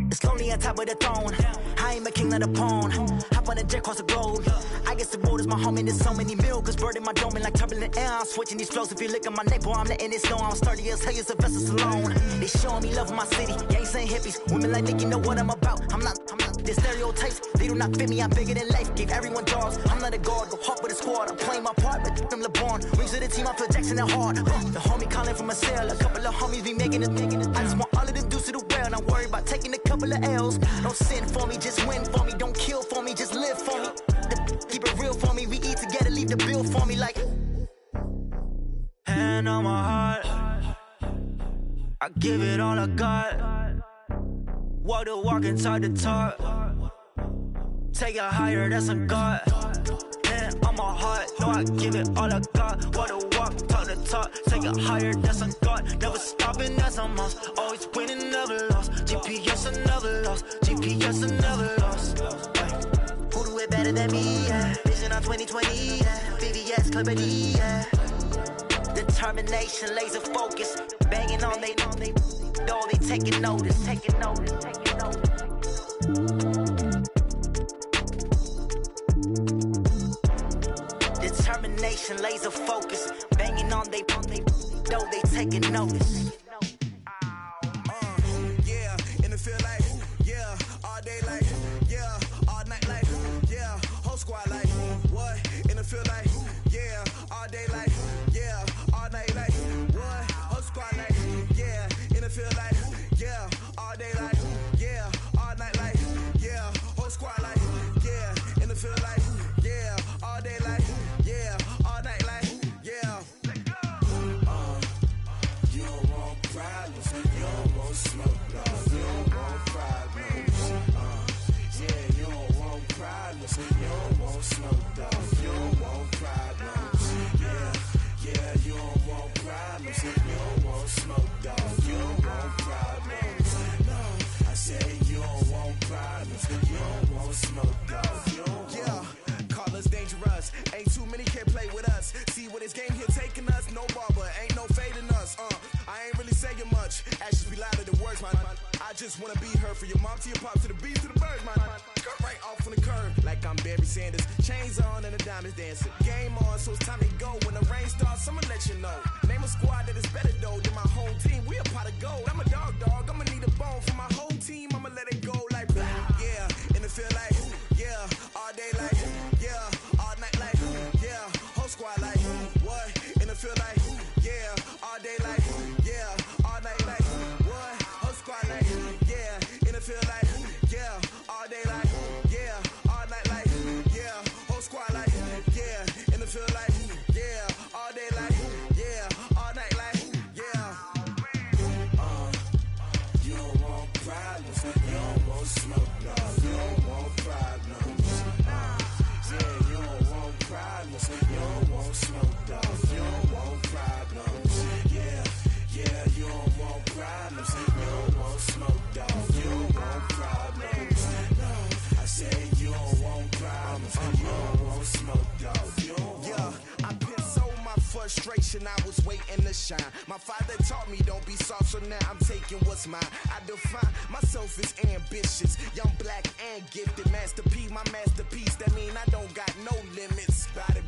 It's lonely on top of the throne. I ain't a king of the pawn. Hop on a jet across the globe. I guess the road is my home and there's so many milk. Bird in my dome and like turbulent air. I'm switching these flows. If you look at my neck, boy, I'm letting it snow. I'm sturdy as hell, it's a vessel alone. They showing me love in my city. Gangs and hippies. Women like Nick, you know what I'm about. I'm not. The stereotypes, they do not fit me. I'm bigger than life. Gave everyone jobs. I'm not a guard. Go hard with a squad. I'm playing my part, but I'm LeBron. Rings of the team, I feel Jackson and hard. The homie calling from a cell. A couple of homies be making it. I just want all of them dudes to do well. Not worry about taking a couple of L's. Don't sin for me, just win for me. Don't kill for me, just live for me. Keep it real for me. We eat together, leave the bill for me like. Hand on my heart, I give it all I got. Walk the walk and talk the talk. Take it higher, that's a God. Hand on my heart, no, I give it all I got. Walk the walk, talk the talk. Take it higher, that's a God. Never stopping, that's a must. Always winning, never lost. GPS, I never lost. GPS, I never lost. Who do it better than me? Yeah. Vision on 2020, yeah. VVS, Clippity, yeah. Determination, laser focus. Banging on they know they taking notice. Taking notice. Determination, laser focus. Banging on they know they taking notice. Yeah, and it feel like, yeah, all day like, yeah, all night like, yeah, whole squad like, what? And it feel like, yeah, all day like, yeah, all night like, what? Whole squad like, yeah, and it feel like, yeah, all day like, yeah, all night like, yeah, whole squad like, yeah, and it feel like, yeah, all day like, yeah, all night like, yeah. You don't want problems, you don't want smoke, dog. You don't want problems. Yeah, you don't want problems, you don't want smoke, dog. You don't want problems. Yeah, you don't want problems, you don't want smoke, dog. You don't want problems. No, I say you don't want problems, you don't want smoke, dog. You don't want. Call us dangerous. Ain't too many can play with us. See what this game here taking us. No barber, ain't no fading us. I ain't really saying much. Actions be louder than words, man. I just wanna be heard. For your mom to your pop to the beat to the birds, man. Cut right off on the curb like I'm Barry Sanders. Chains on and the diamonds dancing. Game on, so it's time to go. When the rain starts, I'ma let you know. Name a squad that is better though than my home team. We a pot of gold. I'm a dog. I'ma need a bone for my whole team. I'ma let it go like blah. Yeah, and it feel like, yeah, all day like, yeah, all night like, yeah, whole squad like, what? And it feel like, yeah, all day like, yeah, all night like, what? Whole squad like, yeah, and it feel like, yeah, all day like, yeah, all night like, yeah, whole squad like, yeah, and it feel like, yeah, all day like, yeah, all night like, yeah. You don't want problems, you don't want smoke, dog. You don't want problems. Yeah, you don't want problems, you don't want smoke, dog. You don't want problems. Yeah, you don't want problems, you don't want smoke, dog. You don't want problems. No, I say you don't want problems, you don't want smoke, dog. You don't want. Yeah, I've been so my frustration, I was waiting to shine. My father taught me don't be soft, so now I'm taking what's mine. I define myself as ambitious, young, black, and gifted. Master P, my masterpiece, that mean I don't got no limits. Bout it,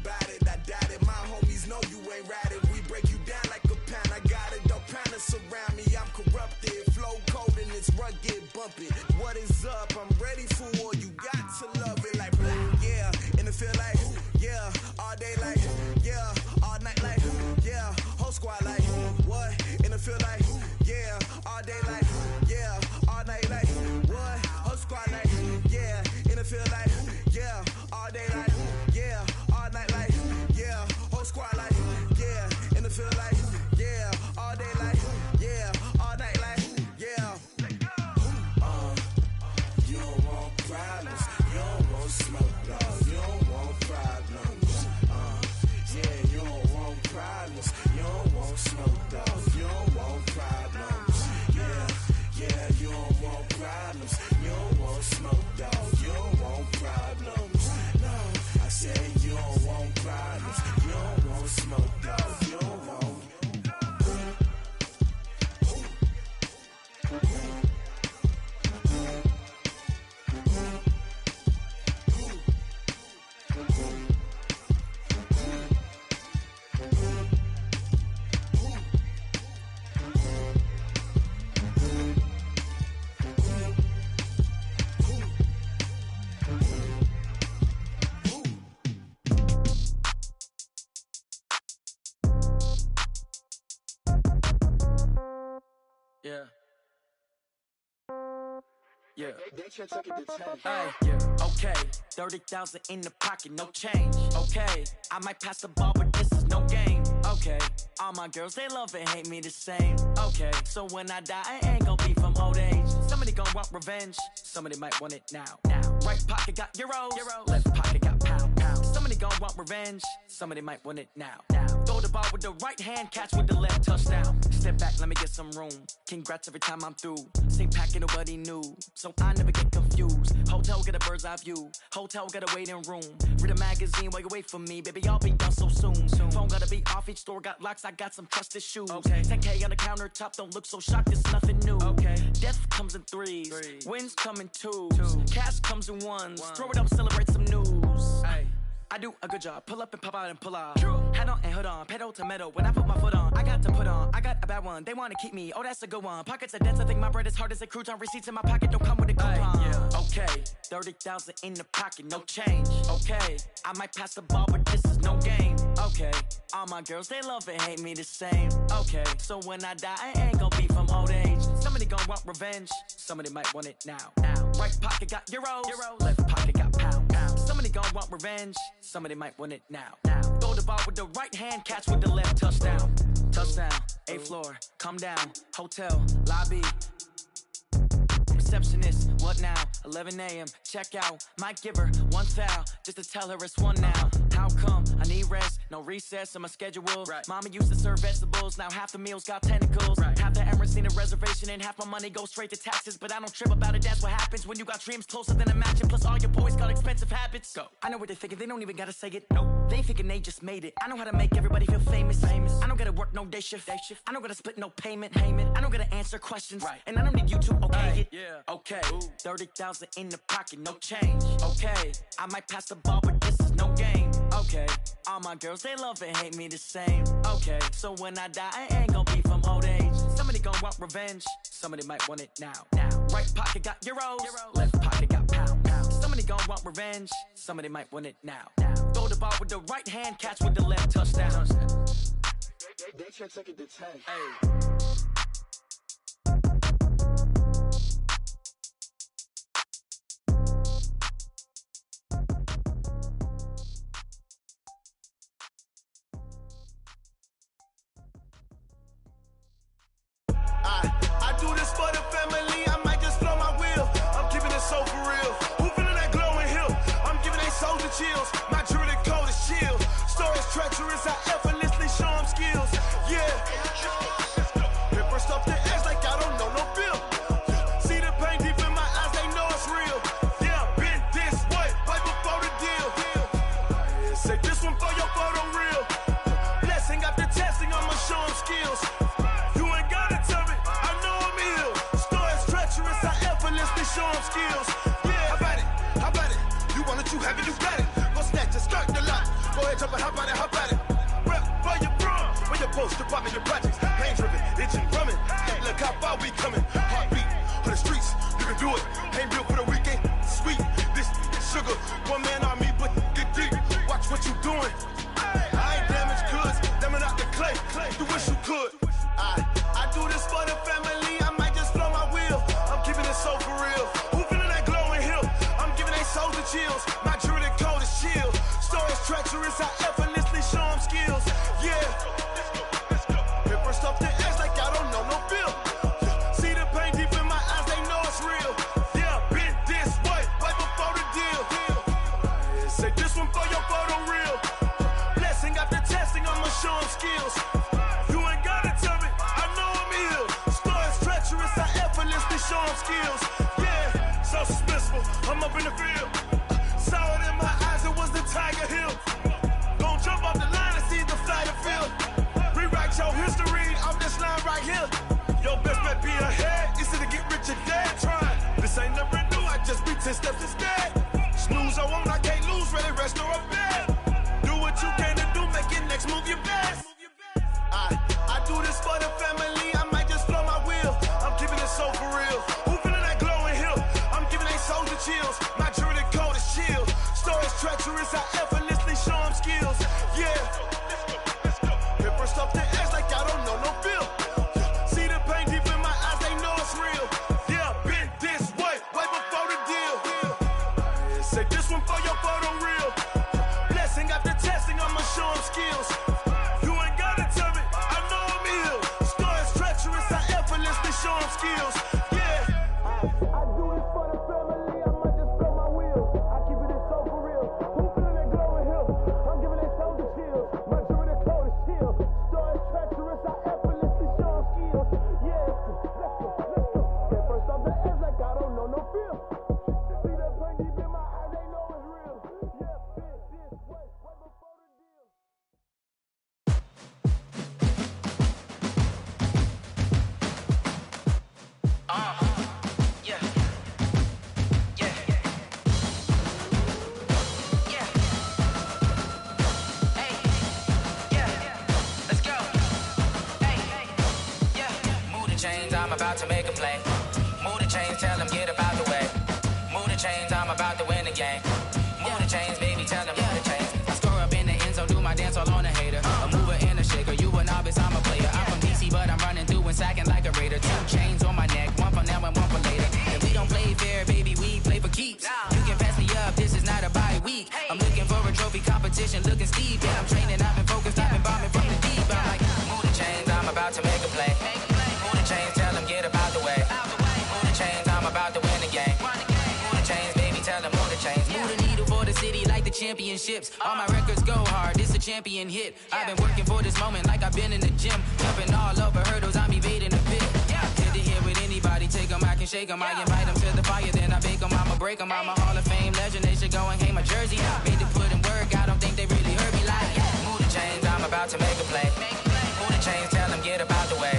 I doubt it. My homies know you ain't ride it. We break you down like a pound. I got it, dog pounders surround me. I'm corrupted, flow cold and it's rugged, bumpy. What is up? I'm ready for war. You got to love it like blah. Yeah, and it feel like, yeah, all day like, yeah, all night like, yeah, whole squad like, what? And it feel like, yeah, all day like, yeah, all night like, what? Whole squad like, yeah, and it feel like, yeah, all day like, yeah, all night like, yeah, whole squad like, yeah, and it feel like, yeah, all day like, yeah, all night like, yeah. You don't want problems. Yeah. Yeah. They check it to 10. Hey, yeah. Okay. 30,000 in the pocket, no change. Okay. I might pass the ball, but this is no game. Okay. All my girls, they love and hate me the same. Okay. So when I die, I ain't gonna be from old age. Somebody gonna want revenge. Somebody might want it now. Right pocket got euros. Left pocket got pound. Somebody gonna want revenge. Somebody might want it now. Throw the ball with the right hand, catch with the left, touchdown. Step back, let me get some room. Congrats every time I'm through. Same packet, nobody knew. So I never get confused. Hotel get a bird's eye view. Hotel get a waiting room. Read a magazine while you wait for me. Baby, I'll be done so soon. Phone gotta be off, each store got locks. I got some trusted shoes. Okay. 10K on the countertop, don't look so shocked, it's nothing new. Okay. Death comes in threes. Wins come in twos. Cash comes in ones. Throw it up, celebrate some news. Hey. I do a good job, pull up and pop out and pull off. Hat on and hood on, pedal to metal. When I put my foot on, I got to put on. I got a bad one, they wanna keep me. Oh, that's a good one. Pockets are dense, I think my bread is hard as a crouton. Receipts in my pocket don't come with a coupon. Yeah. Okay, 30,000 in the pocket, no change. Okay, I might pass the ball, but this is no game. Okay, all my girls, they love and hate me the same. Okay, so when I die, I ain't gonna be from old age. Somebody gonna want revenge. Somebody might want it now. Right pocket got euros. Left pocket got pound. Somebody gonna want revenge. Somebody might want it now. Throw the ball with the right hand, catch with the left, touchdown. Touchdown, 8th floor, come down, hotel, lobby. Receptionist, what now? 11 a.m., check out. Might give her one foul, just to tell her it's one now. How come? I need rest, no recess in my schedule. Mama used to serve vegetables, now half the meals got tentacles. Half the Emirates need a reservation and half my money goes straight to taxes. But I don't trip about it, that's what happens when you got dreams closer than a match. And plus all your boys got expensive habits. Go. I know what they're thinking, they don't even gotta say it. Nope. They ain't thinking they just made it. I know how to make everybody feel famous. I don't gotta work no day shift. I don't gotta split no payment. I don't gotta answer questions. And I don't need you to okay it. Okay, 30,000 in the pocket, no change. Okay, I might pass the ball, but this is no game. Okay, all my girls, they love and hate me the same. Okay, so when I die, I ain't gonna be from old age. Somebody gonna want revenge. Somebody might want it now. Right pocket got euros. Left pocket got pound. Somebody gonna want revenge. Somebody might want it now. Throw the ball with the right hand, catch with the left, touchdown. They check it to 10. Hey. I do this for the family, I might just blow my wheel. I'm keeping it so for real. Who feeling that glowing hill? I'm giving they soldier chills. My jewelry code is chill. Stories treacherous, I effortlessly show them skills. Yeah. Paper stuff the edge like I don't know no bill. See the pain deep in my eyes, they know it's real. Yeah, been this way, right before the deal. Say this one for your photo reel. Blessing after testing, I'ma show them skills. Show them skills. Yeah, how about it? You want it, you have it, you got it. Go snatch it, skirt the lot. Go ahead, jump it, how about it? Rep for your bro, where your post, department, your projects. Pain driven, itching, drumming. Hey, look how far we coming. Heartbeat on the streets, you can do it. Ain't built for the weekend. Sweet, this sugar, one man army, but get deep. Watch what you doing. I ain't damaged goods, damn out the clay. You wish you could. I do this for the family. I might just blow my wheel. I'm keeping it so for real. Who feeling that glowing hill? I'm giving they soldier chills. My jewelry code is chill. Stories treacherous, I effortlessly show them skills. Yeah. Paper stuff the edge like I don't know no bill. See the pain deep in my eyes, they know it's real. Yeah, been this way, right before the deal. Say this one for your photo reel. Blessing after testing, I'ma show them skills. You ain't gotta tell me, I know I'm ill. Stories treacherous, I effortlessly show them skills. Yeah, so suspenseful, I'm up in the field. Saw it in my eyes, it was the Tiger Hill. Gon' jump off the line and see the fly the field. Rewrite your history off this line right here. Your best bet be ahead, easy to get rich or dead. Try, this ain't never new, I just be 10 steps instead. Snooze I won't, I can't lose, ready, rest or a bed. Do what you can to do, make it next move your best. I do this for the family, I might just blow my wheel. I'm keeping it so for real. Who feeling that glowing hill? I'm giving they soldier chills. My jewelry code is chill. Stories treacherous, I effortlessly show them skills. Yeah. Paper stuff the edge like I don't know no bill. See the pain deep in my eyes, about to make a play. Move the chains, tell them get about the way. Move the chains, I'm about to win the game. Move the chains, baby, tell them move the chains. I score up in the end zone, do my dance all on a hater. A mover and a shaker, you a novice, I'm a player. I'm from DC, but I'm running through and sacking like a raider. 2 chains on my neck, one for now and one for later. And we don't play fair, baby, we play for keeps. You can pass me up, this is not a bye week. I'm looking for a trophy competition, looking steep. Yeah, I'm training, I've been focused, I've been bombing from the deep. I'm like, move the chains, I'm about to make a play. Move the chains, tell them get about the way. Move the chains, I'm about to win the game. Move the chains, baby, tell them move the chains. Move the needle for the city like the championships. All my records go hard, this a champion hit. I've been working for this moment like I've been in the gym. Jumping all over hurdles, I'm evading the pit. Hit the hit with anybody, take them, I can shake them. I invite them to the fire, then I bake them, I'ma break them. I'm a Hall of Fame legend, they should go and hang my jersey. Made to put in work, I don't think they really heard me like, move the chains, I'm about to make a play. Move the chains, tell them get about the way.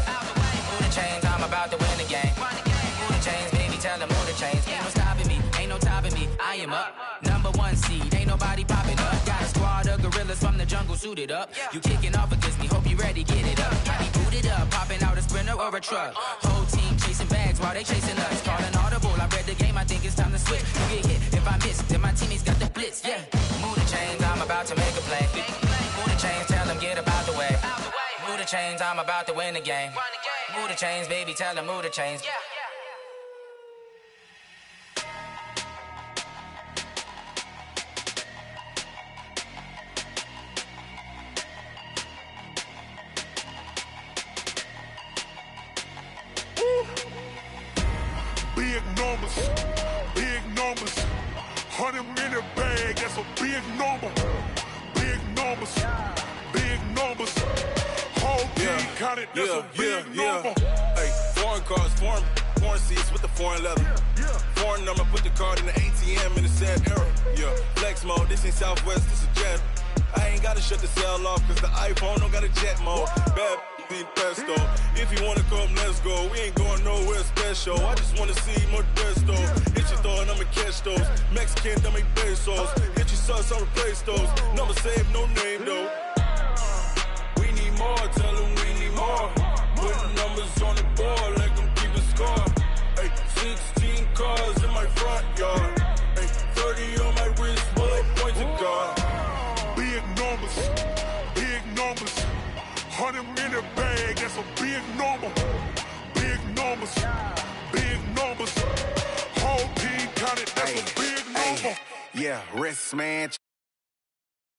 Move the chains, I'm about to win the game. Move the chains, baby, tell them move the chains. Ain't no stopping me, ain't no topping me, I am up. Number 1 seed, ain't nobody popping up. Got a squad of gorillas from the jungle suited up. You kicking off against me, hope you ready, get it up. I be booted up, popping out a Sprinter or a truck. Whole team chasing bags while they chasing us. Calling audible, I read the game, I think it's time to switch. You get hit, if I miss, then my teammates got the blitz, yeah. Move the chains, I'm about to make a play. Move the chains, tell them get about the way. Move the chains, I'm about to win the game. Move the chains, baby, tell them move the chains. Big numbers, big numbers. 100-minute bag, that's a big number. Big numbers, big numbers. Whole team counted, that's a big number. Hey, foreign cars, foreign seats with the foreign leather. Foreign number, put the card in the ATM in the sad era. Yeah, flex mode, this ain't Southwest, this is jet. I ain't gotta shut the cell off, cause the iPhone don't got a jet mode. Bad need pesto. If you wanna come, let's go. We ain't going nowhere special. I just wanna see more Modesto. Hit your throw and I'ma catch those. Mexican, don't make pesos. Hit your sauce, I'll replace those. Number save, no name though. We need more, tell them we need more. Put numbers on the board, let them keep the score. Hey, 16 cars in my front yard. Hey, 30 on my wrist, bullet pointed guard. Big numbers, big numbers. 100-minute bag, that's a big number. Big numbers, big numbers. Whole team counted, that's a big number. Yeah, wrist man,